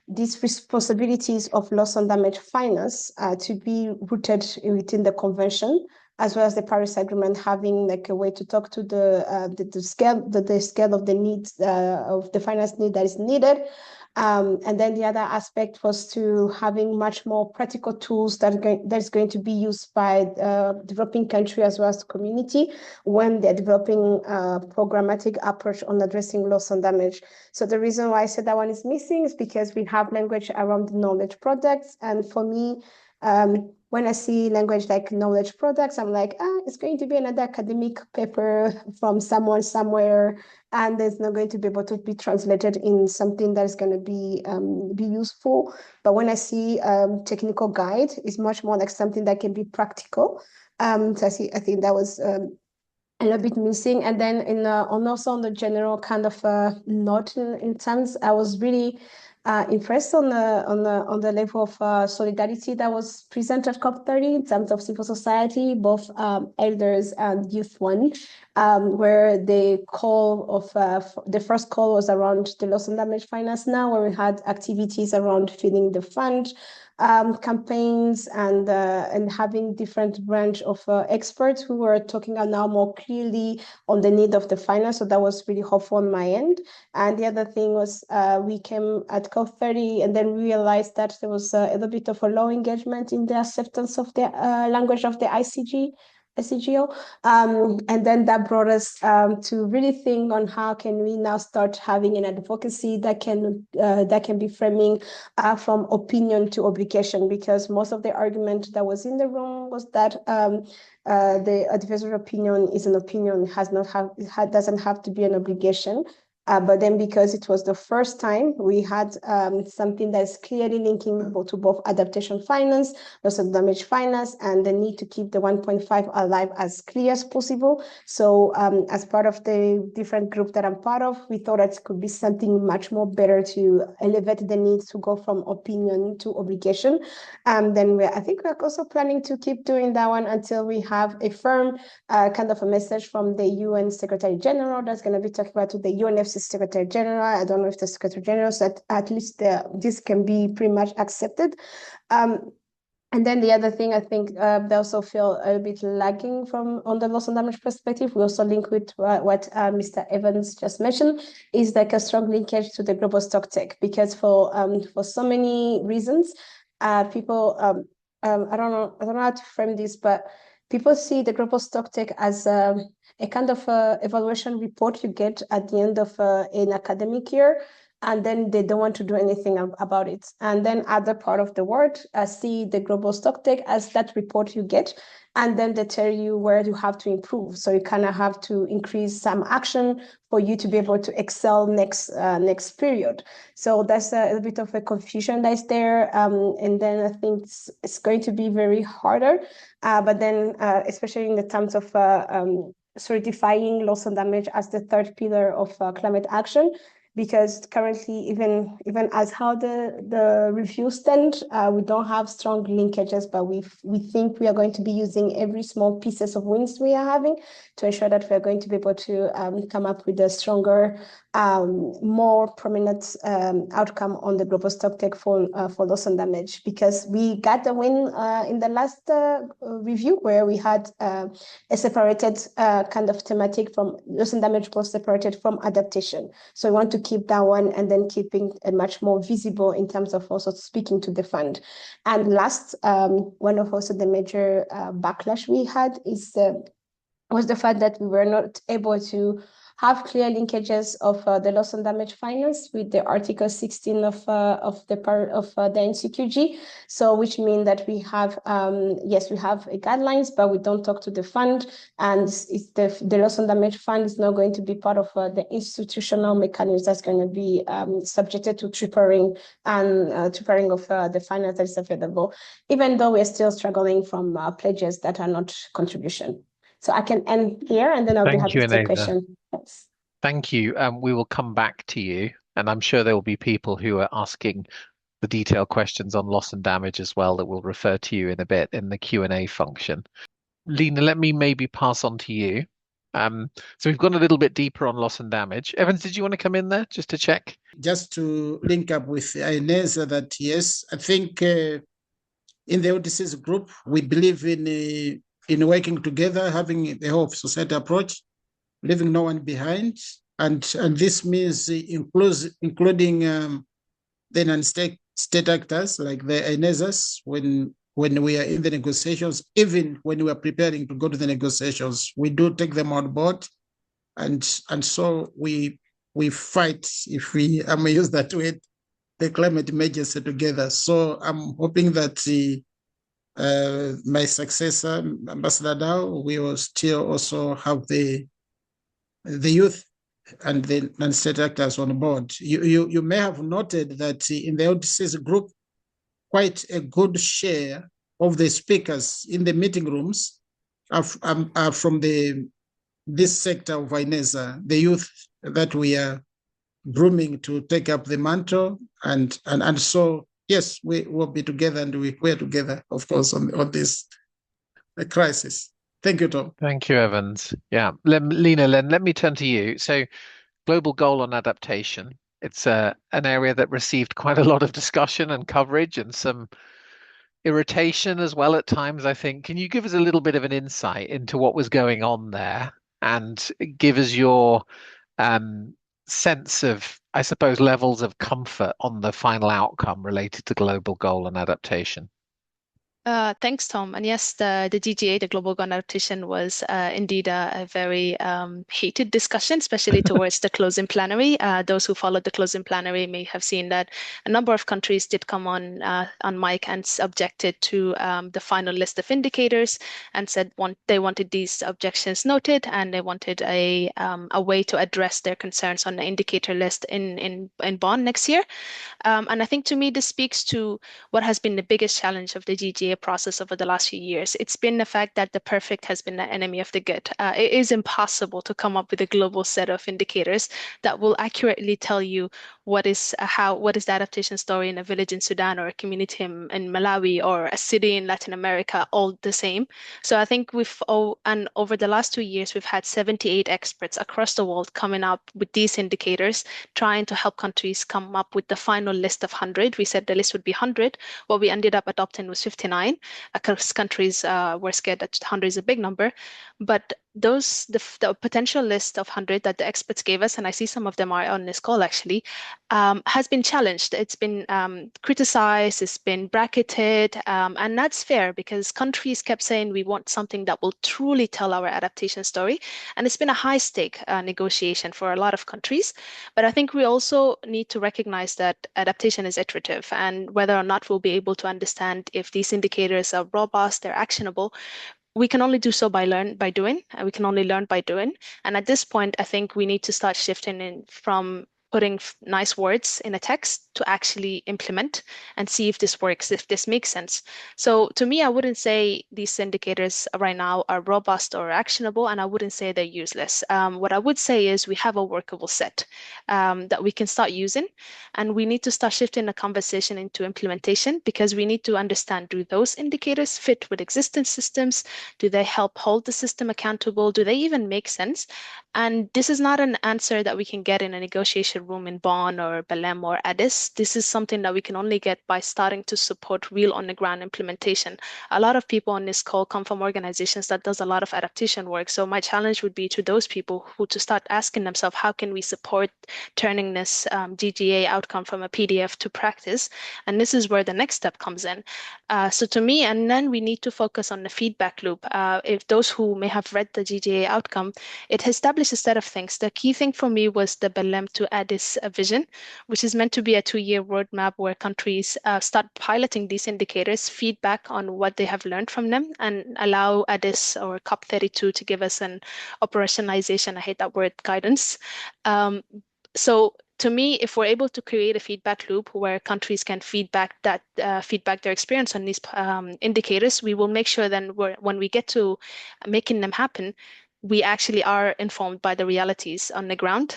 these responsibilities of loss and damage finance to be rooted within the convention, as well as the Paris Agreement, having like a way to talk to the scale of the needs of the finance need that is needed. And then the other aspect was to having much more practical tools that's going to be used by developing country as well as the community when they're developing a programmatic approach on addressing loss and damage. So the reason why I said that one is missing is because we have language around knowledge products. And for me, when I see language like knowledge products, I'm like, it's going to be another academic paper from someone somewhere, and it's not going to be able to be translated in something that is going to be useful. But when I see technical guide, it's much more like something that can be practical. So I think that was a little bit missing. And then also on the general kind of note in terms, I was really impressed on the level of solidarity that was presented at COP30 in terms of civil society, both elders and youth one, where the call of the first call was around the loss and damage finance now, where we had activities around feeding the fund, campaigns, and having different branch of experts who were talking now more clearly on the need of the finance. So that was really hopeful on my end. And the other thing was we came at COP30 and then realized that there was a little bit of a low engagement in the acceptance of the language of the ICGO. And then that brought us to really think on how can we now start having an advocacy that can be framing from opinion to obligation, because most of the argument that was in the room was that the advisory opinion is an opinion, doesn't have to be an obligation. But then because it was the first time, we had something that's clearly linking to both adaptation finance, loss of damage finance, and the need to keep the 1.5 alive as clear as possible. So as part of the different group that I'm part of, we thought that it could be something much more better to elevate the need to go from opinion to obligation. Then I think we're also planning to keep doing that one until we have a firm kind of a message from the UN Secretary General that's going to be talking about to the UNFC Secretary General. I don't know if the Secretary General said at least this can be pretty much accepted. And then the other thing, I think they also feel a bit lagging from on the loss and damage perspective. We also link with what Mr. Evans just mentioned, is like a strong linkage to the global stock take, because for so many reasons, people I don't know how to frame this, but people see the global stock take as a kind of evaluation report you get at the end of an academic year, and then they don't want to do anything about it. And then other part of the world see the global stock take as that report you get, and then they tell you where you have to improve. So you kind of have to increase some action for you to be able to excel next period. So that's a bit of a confusion that's there. And then I think it's going to be very harder. But then especially in the terms of certifying loss and damage as the third pillar of climate action, because currently, even as how the review stand, we don't have strong linkages, but we think we are going to be using every small pieces of wins we are having to ensure that we are going to be able to come up with a stronger, more prominent outcome on the global stocktake for loss and damage. Because we got a win in the last review where we had a separated kind of thematic from loss and damage was separated from adaptation. So we want to keep that one, and then keeping it much more visible in terms of also speaking to the fund. And last, one of also the major backlash we had was the fact that we were not able to have clear linkages of the loss and damage finance with the Article 16 of the NCQG. So which means that we have, yes, we have guidelines, but we don't talk to the fund, and it's the loss and damage fund is not going to be part of the institutional mechanism that's going to be subjected to tripping of the finance that is available, even though we're still struggling from pledges that are not contribution. So I can end here, and then I'll be happy to take questions. Thanks. Thank you. We will come back to you, and I'm sure there will be people who are asking the detailed questions on loss and damage as well that we'll refer to you in a bit in the Q&A function. Lina, let me maybe pass on to you. So we've gone a little bit deeper on loss and damage. Evans, did you want to come in there just to check? Just to link up with Ineza, that yes, I think in the LDCs group, we believe in working together, having the whole society approach, leaving no one behind. And this means including the non-state actors like the Inezas when we are in the negotiations, even when we are preparing to go to the negotiations, we do take them on board. And so we fight, if I may use that word, the climate emergency together. So I'm hoping that my successor, Ambassador Dow, we will still also have the youth and the non-state actors on board. You may have noted that in the LDCs group, quite a good share of the speakers in the meeting rooms are from this sector of Ineza, the youth that we are grooming to take up the mantle, and so yes, we will be together, and we're together, of course, on this crisis. Thank you, Tom. Thank you, Evans. Yeah, Lina, let me turn to you. So, global goal on adaptation. It's an area that received quite a lot of discussion and coverage, and some irritation as well at times, I think. Can you give us a little bit of an insight into what was going on there, and give us your sense of, I suppose, levels of comfort on the final outcome related to global goal and adaptation? Thanks, Tom. And yes, the GGA, the Global Gun Adaptation, was indeed a very heated discussion, especially towards the closing plenary. Those who followed the closing plenary may have seen that a number of countries did come on mic and objected to the final list of indicators and said they wanted these objections noted and they wanted a way to address their concerns on the indicator list in Bonn next year. And I think to me, this speaks to what has been the biggest challenge of the GGA process over the last few years. It's been the fact that the perfect has been the enemy of the good. It is impossible to come up with a global set of indicators that will accurately tell you what is the adaptation story in a village in Sudan or a community in Malawi or a city in Latin America, all the same. So I think and over the last 2 years, we've had 78 experts across the world coming up with these indicators, trying to help countries come up with the final list of 100. We said the list would be 100. What we ended up adopting was 59, because countries were scared that 100 is a big number. But the potential list of 100 that the experts gave us, and I see some of them are on this call actually, has been challenged. It's been criticized, it's been bracketed, and that's fair because countries kept saying we want something that will truly tell our adaptation story. And it's been a high stake negotiation for a lot of countries. But I think we also need to recognize that adaptation is iterative, and whether or not we'll be able to understand if these indicators are robust, they're actionable, we can only do so by doing. We can only learn by doing. And at this point, I think we need to start shifting in from putting nice words in a text to actually implement and see if this works, if this makes sense. So to me, I wouldn't say these indicators right now are robust or actionable, and I wouldn't say they're useless. What I would say is we have a workable set that we can start using, and we need to start shifting the conversation into implementation because we need to understand, do those indicators fit with existing systems? Do they help hold the system accountable? Do they even make sense? And this is not an answer that we can get in a negotiation room in Bonn or Belém or Addis. This is something that we can only get by starting to support real on-the-ground implementation. A lot of people on this call come from organizations that does a lot of adaptation work. So my challenge would be to those people who to start asking themselves, how can we support turning this GGA outcome from a PDF to practice? And this is where the next step comes in. So to me, and then we need to focus on the feedback loop. If those who may have read the GGA outcome, it established a set of things. The key thing for me was the Belém to Addis vision, which is meant to be a 2-year roadmap where countries start piloting these indicators, feedback on what they have learned from them, and allow Addis or COP32 to give us an operationalization, I hate that word, guidance. So to me, if we're able to create a feedback loop where countries can feedback their experience on these indicators, we will make sure then when we get to making them happen, we actually are informed by the realities on the ground.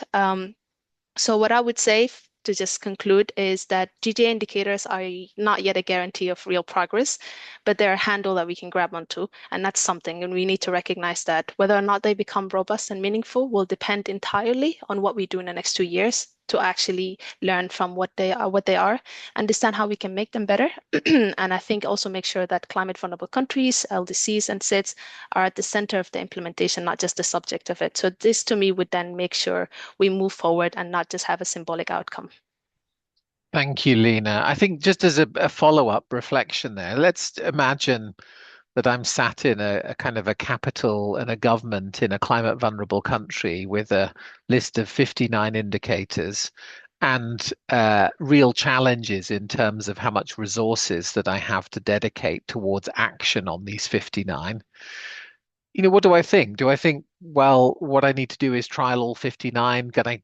So what I would say to just conclude is that GGA indicators are not yet a guarantee of real progress, but they're a handle that we can grab onto. And that's something, and we need to recognize that whether or not they become robust and meaningful will depend entirely on what we do in the next 2 years to actually learn from what they are, understand how we can make them better. And I think also make sure that climate vulnerable countries, LDCs and SIDS are at the center of the implementation, not just the subject of it. So this to me would then make sure we move forward and not just have a symbolic outcome. Thank you, Lina. I think just as a follow-up reflection there, let's imagine that I'm sat in a kind of a capital and a government in a climate vulnerable country with a list of 59 indicators and real challenges in terms of how much resources that I have to dedicate towards action on these 59. What do I think? Do I think, well, what I need to do is trial all 59? Can I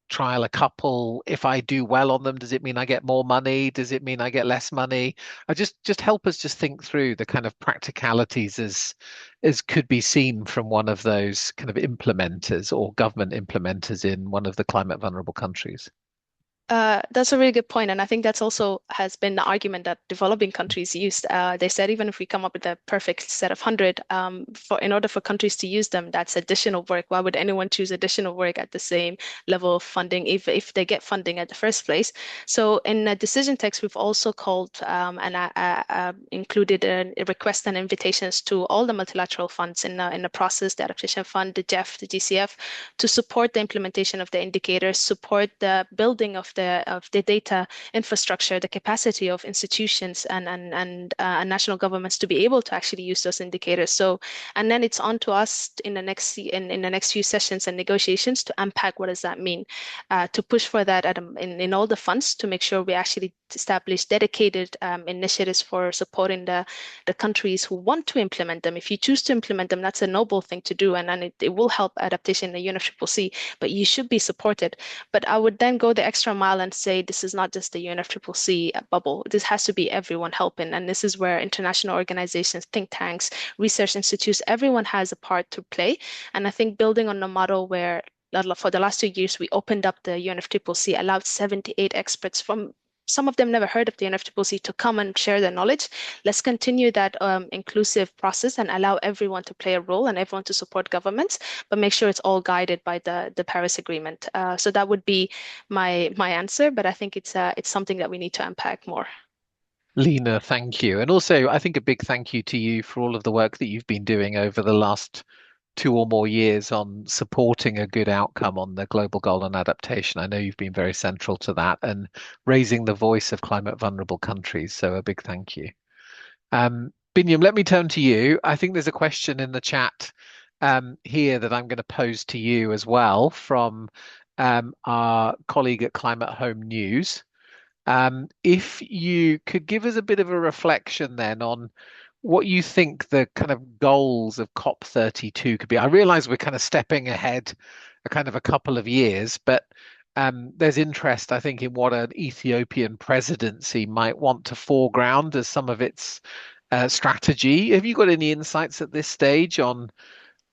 trial a couple? If I do well on them, does it mean I get more money? Does it mean I get less money? I just help us just think through the kind of practicalities as could be seen from one of those kind of implementers or government implementers in one of the climate vulnerable countries. That's a really good point, and I think that's also has been the argument that developing countries used. They said even if we come up with a perfect set of 100, in order for countries to use them, that's additional work. Why would anyone choose additional work at the same level of funding if they get funding at the first place? So in a decision text, we've also called and included a request and invitations to all the multilateral funds in the process, the Adaptation Fund, the GEF, the GCF, to support the implementation of the indicators, support the building of the data infrastructure, the capacity of institutions and national governments to be able to actually use those indicators. So, and then it's on to us in the next few sessions and negotiations to unpack what does that mean, to push for that in all the funds to make sure we actually establish dedicated initiatives for supporting the countries who want to implement them. If you choose to implement them, that's a noble thing to do, and it will help adaptation in the UNFCCC, but you should be supported. But I would then go the extra mile and say this is not just the UNFCCC bubble. This has to be everyone helping, and this is where international organizations, think tanks, research institutes, everyone has a part to play. And I think building on the model where for the last 2 years, we opened up the UNFCCC, allowed 78 experts from some of them never heard of the UNFCCC to come and share their knowledge. Let's continue that inclusive process and allow everyone to play a role and everyone to support governments, but make sure it's all guided by the Paris Agreement. So that would be my answer, but I think it's something that we need to unpack more. Lina, thank you. And also, I think a big thank you to you for all of the work that you've been doing over the last 2 or more years on supporting a good outcome on the global goal on adaptation. I know you've been very central to that and raising the voice of climate vulnerable countries. So a big thank you. Binyam, let me turn to you. I think there's a question in the chat here that I'm going to pose to you as well from our colleague at Climate Home News. If you could give us a bit of a reflection then on what you think the kind of goals of COP32 could be. I realize we're kind of stepping ahead a couple of years, but there's interest, I think, in what an Ethiopian presidency might want to foreground as some of its strategy. Have you got any insights at this stage on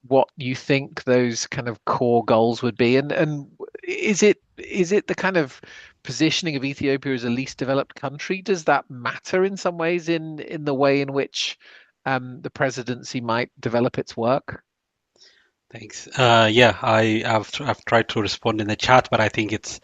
what you think those kind of core goals would be? And is it the kind of positioning of Ethiopia as a least developed country? Does that matter in some ways in the way in which the presidency might develop its work? Thanks. Yeah, I've tried to respond in the chat, but I think it's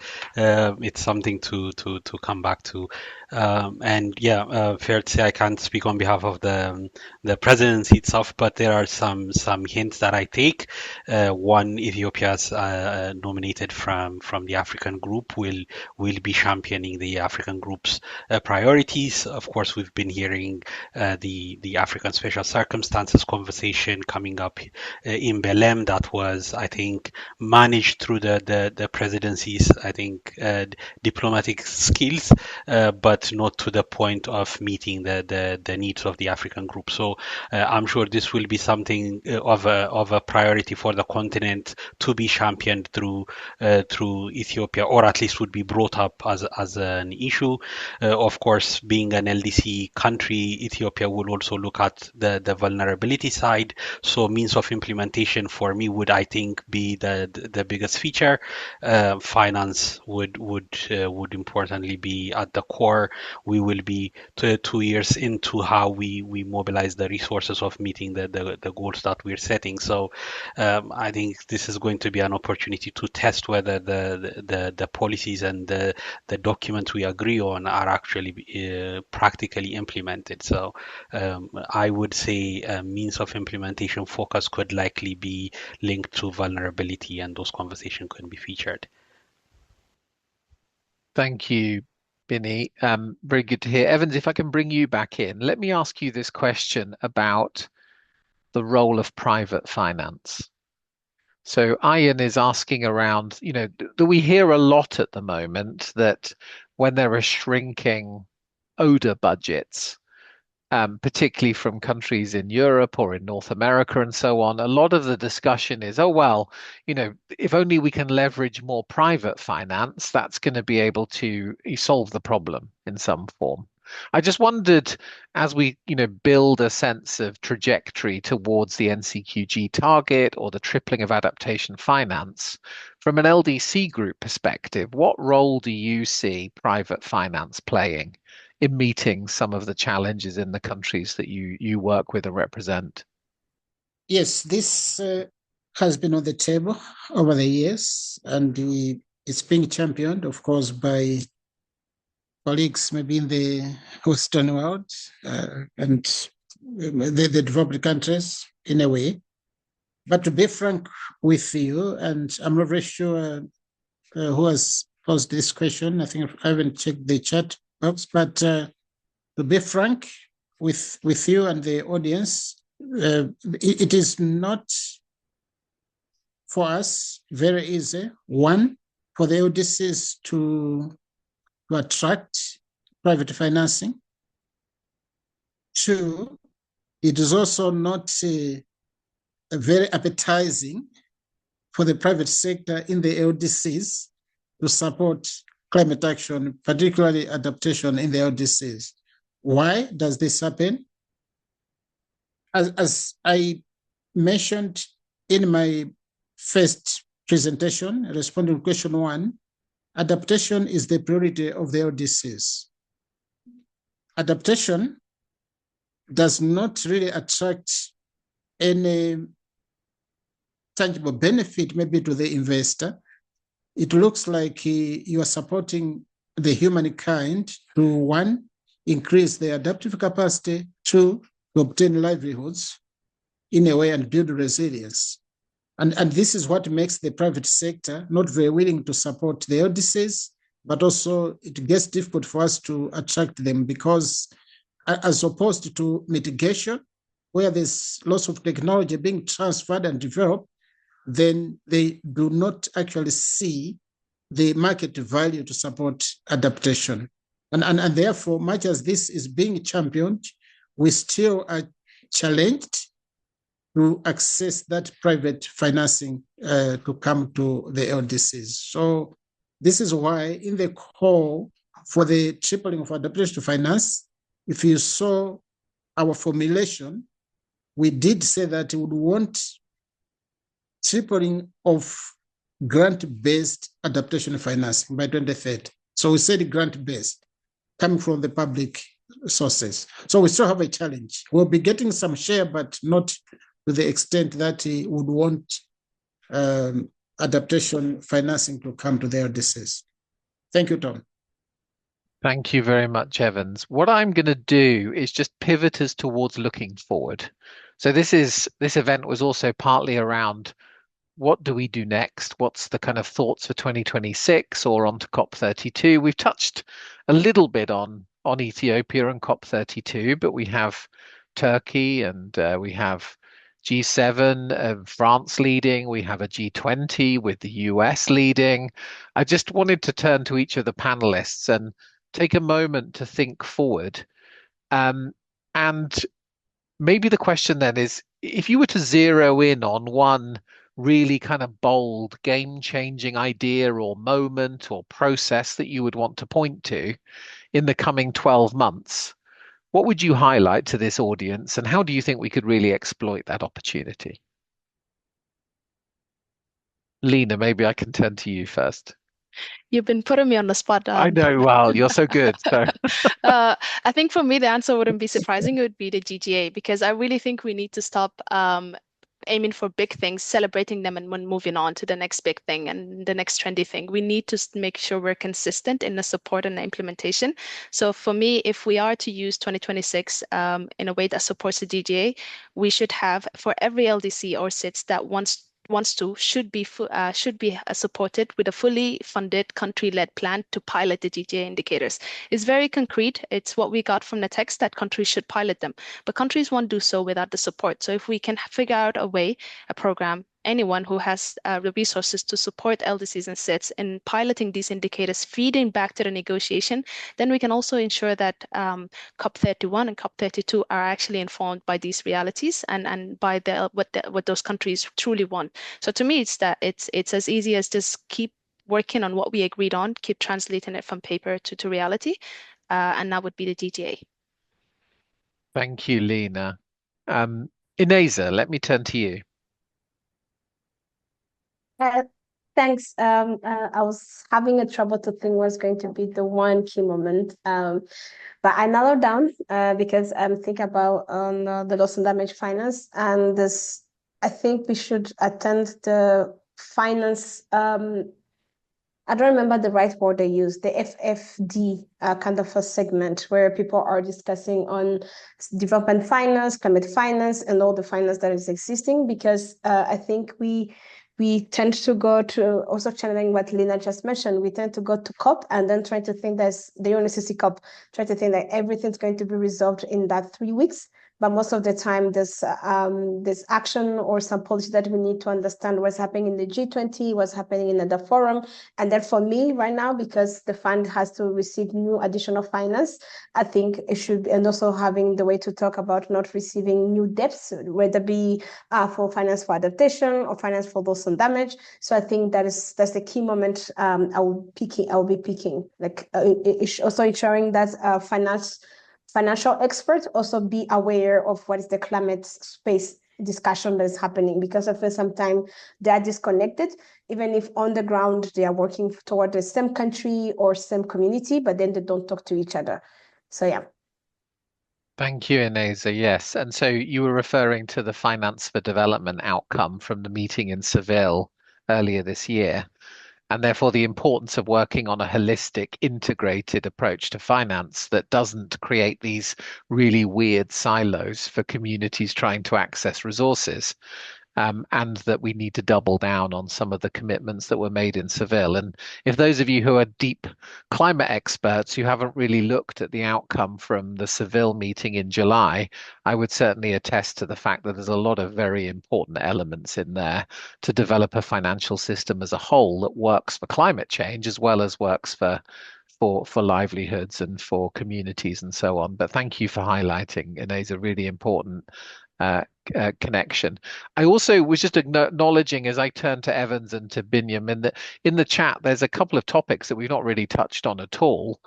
something to come back to. And yeah, fair to say I can't speak on behalf of the presidency itself, but there are some hints that I take. One, Ethiopia's nominated from the African group will be championing the African group's priorities. Of course, we've been hearing the African special circumstances conversation coming up in Belém. That was, I think, managed through the presidency's, I think, diplomatic skills, but not to the point of meeting the needs of the African group. So I'm sure this will be something of a priority for the continent to be championed through Ethiopia, or at least would be brought up as an issue. Of course, being an LDC country, Ethiopia will also look at the vulnerability side. So means of implementation for me would, I think, be the biggest feature. Finance would importantly be at the core. We will be 2 years into how we mobilize the resources of meeting the goals that we're setting. So I think this is going to be an opportunity to test whether the policies and the documents we agree on are actually practically implemented. So I would say means of implementation focus could likely be linked to vulnerability, and those conversations could be featured. Thank you, Binny. Very good to hear. Evans, if I can bring you back in, let me ask you this question about the role of private finance. So Ian is asking around, do we hear a lot at the moment that when there are shrinking ODA budgets, particularly from countries in Europe or in North America and so on, a lot of the discussion is, oh, well, if only we can leverage more private finance, that's going to be able to solve the problem in some form. I just wondered, as we, build a sense of trajectory towards the NCQG target or the tripling of adaptation finance, from an LDC group perspective, what role do you see private finance playing in meeting some of the challenges in the countries that you work with and represent? Yes, this has been on the table over the years, and it's being championed, of course, by colleagues maybe in the Western world and the developed countries in a way. But to be frank with you, and I'm not very sure who has posed this question. I think I haven't checked the chat box, but to be frank with you and the audience, it is not for us very easy. One, for the LDCs to attract private financing. Two, it is also not very appetizing for the private sector in the LDCs to support climate action, particularly adaptation in the LDCs. Why does this happen? As I mentioned in my first presentation, responding to question 1, adaptation is the priority of the LDCs. Adaptation does not really attract any tangible benefit maybe to the investor. It looks like you are supporting the humankind to, 1, increase their adaptive capacity, 2, to obtain livelihoods in a way and build resilience. And this is what makes the private sector not very willing to support the LDCs, but also it gets difficult for us to attract them because as opposed to mitigation, where there's lots of technology being transferred and developed, then they do not actually see the market value to support adaptation. And therefore, much as this is being championed, we still are challenged to access that private financing to come to the LDCs. So this is why in the call for the tripling of adaptation to finance, if you saw our formulation, we did say that we would want tripling of grant-based adaptation financing by 2030. So we said grant-based, coming from the public sources. So we still have a challenge. We'll be getting some share, but not to the extent that we would want adaptation financing to come to the LDCs. Thank you, Tom. Thank you very much, Evans. What I'm going to do is just pivot us towards looking forward. So this event was also partly around what do we do next? What's the kind of thoughts for 2026 or on to COP32? We've touched a little bit on Ethiopia and COP32, but we have Turkey and we have G7, France leading, we have a G20 with the US leading. I just wanted to turn to each of the panelists and take a moment to think forward. And maybe the question then is, if you were to zero in on one really kind of bold, game-changing idea or moment or process that you would want to point to in the coming 12 months, what would you highlight to this audience, and how do you think we could really exploit that opportunity? Lina, maybe I can turn to you first. You've been putting me on the spot. I know, well, you're so good. So. I think for me, the answer wouldn't be surprising. It would be the GGA, because I really think we need to stop aiming for big things, celebrating them, and when moving on to the next big thing and the next trendy thing. We need to make sure we're consistent in the support and the implementation. So for me, if we are to use 2026 in a way that supports the GGA, we should have, for every LDC or SITs that should be supported with a fully funded country-led plan to pilot the GGA indicators. It's very concrete. It's what we got from the text that countries should pilot them, but countries won't do so without the support. So if we can figure out a way, a program, anyone who has the resources to support LDCs and SITs in piloting these indicators, feeding back to the negotiation, then we can also ensure that COP31 and COP32 are actually informed by these realities and by what those countries truly want. So to me, it's as easy as just keep working on what we agreed on, keep translating it from paper to reality, and that would be the GGA. Thank you, Lina. Ineza, let me turn to you. Thanks. I was having a trouble to think what's going to be the one key moment, but I narrowed down because I'm thinking about the loss and damage finance, and this. I think we should attend the finance. I don't remember the right word they use. The FFD kind of a segment where people are discussing on development finance, climate finance, and all the finance that is existing. Because I think we we tend to go to, also channeling what Lina just mentioned, we tend to go to COP and then try to think that's the UNFCCC COP, try to think that everything's going to be resolved in that 3 weeks. But most of the time, there's action or some policy that we need to understand what's happening in the G20, what's happening in the forum. And then for me right now, because the fund has to receive new additional finance, I think it should be, and also having the way to talk about not receiving new debts, whether it be for finance for adaptation or finance for loss and damage. So I think that's the key moment I will be picking, like also ensuring that financial experts also be aware of what is the climate space discussion that is happening, because I feel sometimes they are disconnected, even if on the ground they are working toward the same country or same community, but then they don't talk to each other. So yeah. Thank you, Ineza. Yes. And so you were referring to the finance for development outcome from the meeting in Seville earlier this year, and therefore the importance of working on a holistic, integrated approach to finance that doesn't create these really weird silos for communities trying to access resources. And that we need to double down on some of the commitments that were made in Seville. And if those of you who are deep climate experts who haven't really looked at the outcome from the Seville meeting in July, I would certainly attest to the fact that there's a lot of very important elements in there to develop a financial system as a whole that works for climate change as well as works for livelihoods and for communities and so on. But thank you for highlighting, Ineza, really important connection. I also was just acknowledging, as I turn to Evans and to Binyam, in the chat, there's a couple of topics that we've not really touched on at all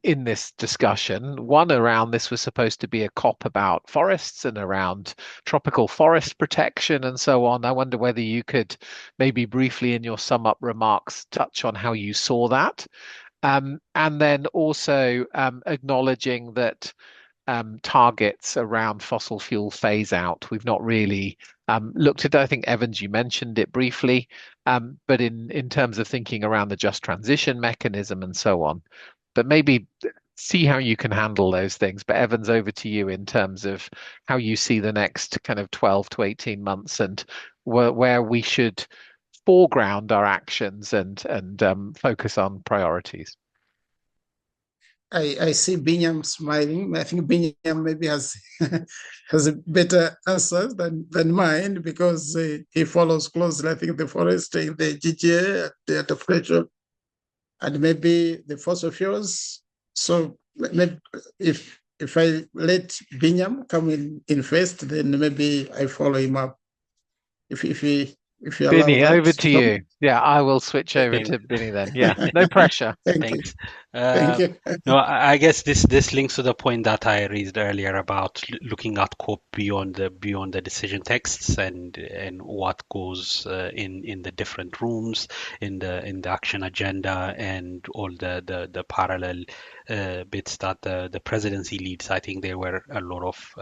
in this discussion. One around this was supposed to be a COP about forests and around tropical forest protection and so on. I wonder whether you could maybe briefly in your sum up remarks touch on how you saw that. And then also acknowledging that targets around fossil fuel phase out, we've not really looked at. I think, Evans, you mentioned it briefly, but in terms of thinking around the just transition mechanism and so on. But maybe see how you can handle those things. But Evans, over to you in terms of how you see the next kind of 12 to 18 months and where we should foreground our actions and focus on priorities. I see Binyam smiling. I think Binyam maybe has has a better answer than mine, because he follows closely, I think, the forest in the GGA, the adaptation, and maybe the fossil fuels. So maybe if I let Binyam come in first, then maybe I follow him up. If you allow Binny, that. over to you. Yeah, I will switch over to Binny then. Yeah, no pressure. Thanks. Thank you. No, I guess this links to the point that I raised earlier about looking at COP beyond the decision texts and what goes in the different rooms in the action agenda and all the parallel bits that the presidency leads. I think there were a lot of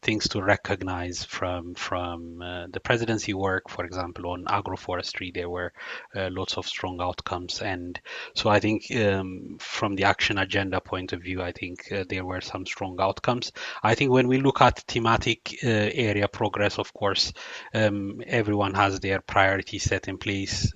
things to recognize from the presidency work. For example, on agroforestry, there were lots of strong outcomes, and so I think from the action agenda point of view, I think there were some strong outcomes. I think when we look at thematic area progress, of course, everyone has their priorities set in place.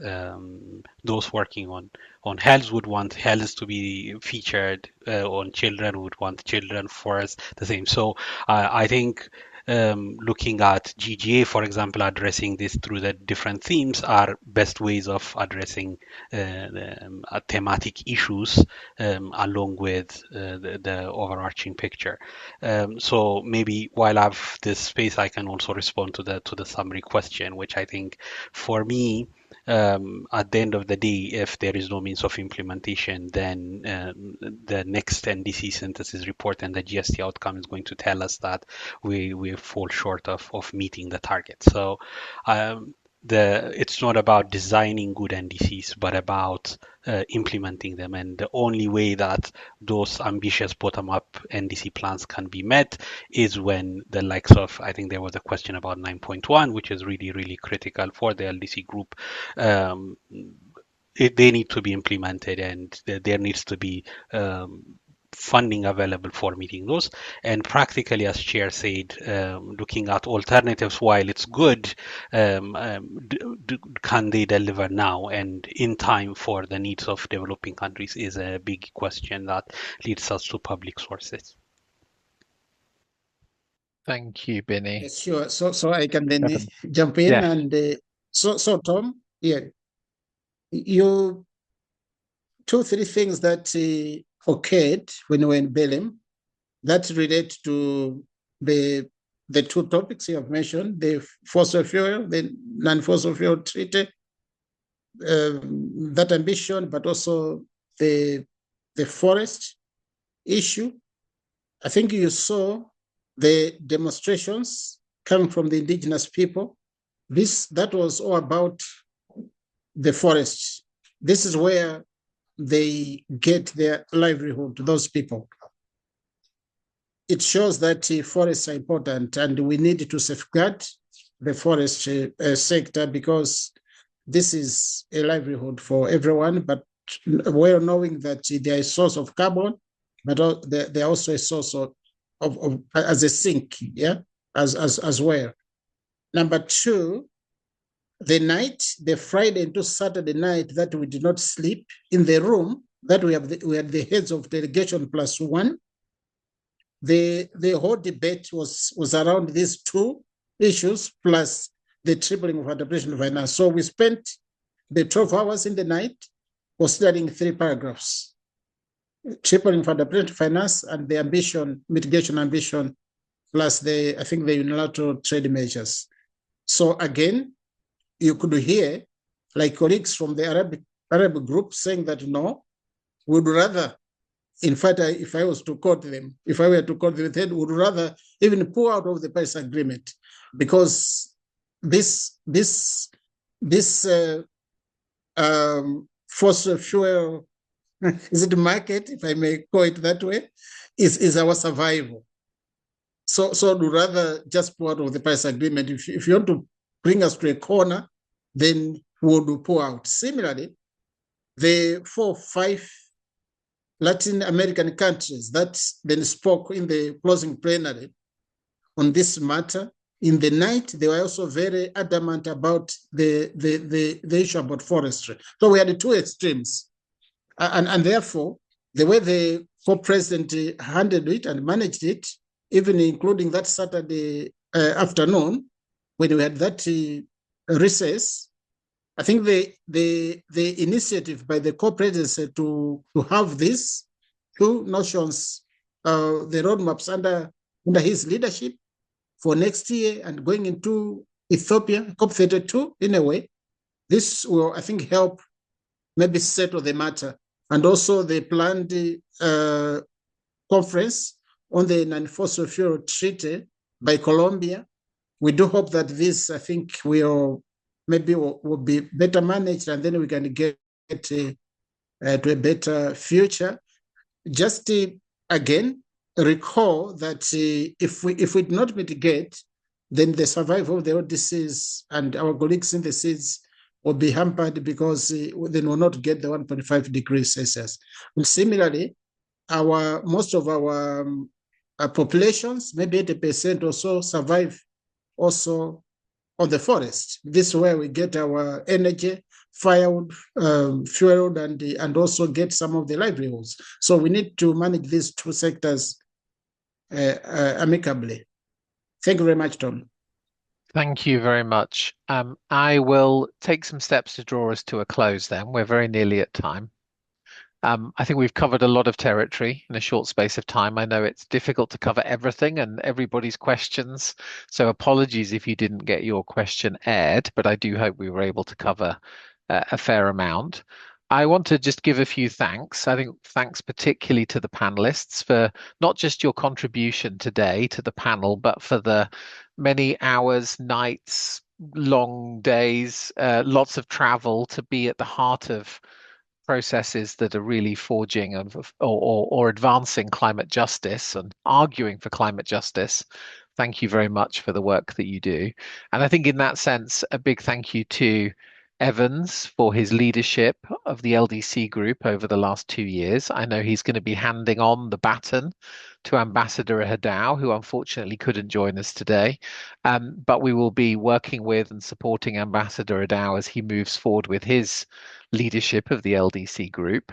Those working on health would want health to be featured, on children would want children, forests the same. So I think looking at GGA, for example, addressing this through the different themes are best ways of addressing thematic issues along with the overarching picture. So maybe while I have this space, I can also respond to the summary question, which I think for me, at the end of the day, if there is no means of implementation, then the next NDC synthesis report and the GST outcome is going to tell us that we fall short of meeting the target. So it's not about designing good NDCs, but about implementing them. And the only way that those ambitious bottom-up NDC plans can be met is when the likes of, I think there was a question about 9.1, which is really, really critical for the LDC group. They need to be implemented, and there needs to be funding available for meeting those. And practically, as Chair said, looking at alternatives, while it's good, can they deliver now and in time for the needs of developing countries is a big question that leads us to public sources. Thank you, Binny. Yes, sure. So I can then Evan. jump in. Yes. And so Tom, yeah, you three things that occurred when we were in Belém that relate to the two topics you have mentioned: the fossil fuel, the non-fossil fuel treaty, that ambition, but also the forest issue. I think you saw the demonstrations coming from the indigenous people. That was all about the forests. This is where they get their livelihood, those people. It shows that forests are important and we need to safeguard the forest sector because this is a livelihood for everyone, but well knowing that they are a source of carbon, but they are also a source of as a sink, yeah, as well. Number two, the Friday into Saturday night that we did not sleep in the room that we had the heads of delegation plus one. The whole debate was around these two issues plus the tripling of adaptation finance. So we spent the 12 hours in the night considering 3 paragraphs: tripling for adaptation finance and the mitigation ambition, plus I think the unilateral trade measures. So again, you could hear like colleagues from the Arab group saying that no, we'd rather, in fact, if I were to quote them, would rather even pull out of the Paris Agreement because this fossil fuel, is it market, if I may call it that way, is our survival. So we'd rather just pull out of the Paris Agreement. If you want to bring us to a corner, then we'll pull out. Similarly, the 4 or 5 Latin American countries that then spoke in the closing plenary on this matter, in the night, they were also very adamant about the issue about forestry. So we had the two extremes. And therefore, the way the co-president handled it and managed it, even including that Saturday afternoon, when we had that recess, I think the initiative by the co-presidency to have these two notions, the roadmaps under his leadership for next year and going into Ethiopia, COP32, in a way, this will, I think, help maybe settle the matter. And also the planned conference on the non-fossil fuel treaty by Colombia. We do hope that this, I think, will be better managed, and then we can get to a better future. Just again, recall that if we did not mitigate, then the survival of the LDCs and our colleagues in the seas will be hampered because they will not get the 1.5 degrees Celsius. And similarly, most of our populations, maybe 80% or so, survive also on the forest. This is where we get our energy, firewood, fuel, and also get some of the livelihoods. So we need to manage these two sectors amicably. Thank you very much, Tom. Thank you very much. I will take some steps to draw us to a close then. We're very nearly at time. I think we've covered a lot of territory in a short space of time. I know it's difficult to cover everything and everybody's questions, so apologies if you didn't get your question aired, but I do hope we were able to cover a fair amount. I want to just give a few thanks. I think thanks particularly to the panelists for not just your contribution today to the panel, but for the many hours, nights, long days, lots of travel to be at the heart of processes that are really forging or advancing climate justice and arguing for climate justice. Thank you very much for the work that you do. And I think in that sense, a big thank you to Evans for his leadership of the LDC group over the last 2 years. I know he's going to be handing on the baton to Ambassador Hadao, who unfortunately couldn't join us today. But we will be working with and supporting Ambassador Hadao as he moves forward with his leadership of the LDC group.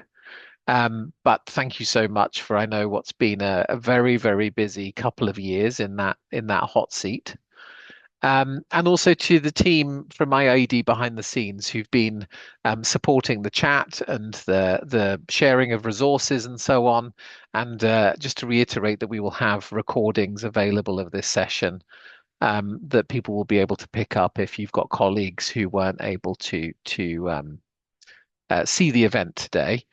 But thank you so much for, I know, what's been a very, very busy couple of years in that hot seat. And also to the team from IIED behind the scenes who've been supporting the chat and the sharing of resources and so on. And just to reiterate that we will have recordings available of this session that people will be able to pick up if you've got colleagues who weren't able to see the event today.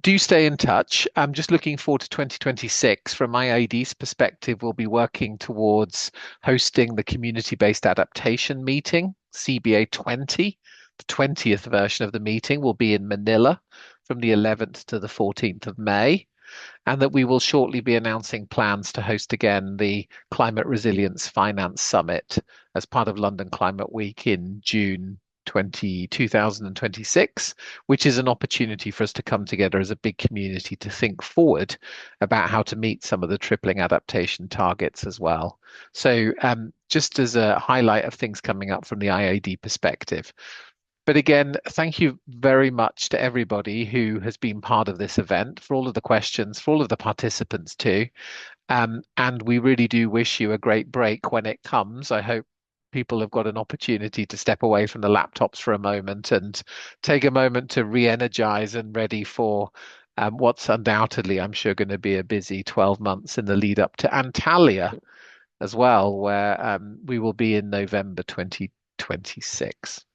Do stay in touch. I'm just looking forward to 2026. From my IIED's perspective, we'll be working towards hosting the community-based adaptation meeting, CBA 20. The 20th version of the meeting will be in Manila from the 11th to the 14th of May, and that we will shortly be announcing plans to host again the Climate Resilience Finance Summit as part of London Climate Week in June 2026, which is an opportunity for us to come together as a big community to think forward about how to meet some of the tripling adaptation targets as well. So just as a highlight of things coming up from the IIED perspective. But again, thank you very much to everybody who has been part of this event, for all of the questions, for all of the participants too. And we really do wish you a great break when it comes. I hope people have got an opportunity to step away from the laptops for a moment and take a moment to re-energize and ready for what's undoubtedly, I'm sure, going to be a busy 12 months in the lead up to Antalya as well, where we will be in November 2026.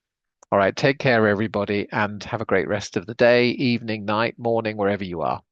All right, take care, everybody, and have a great rest of the day, evening, night, morning, wherever you are.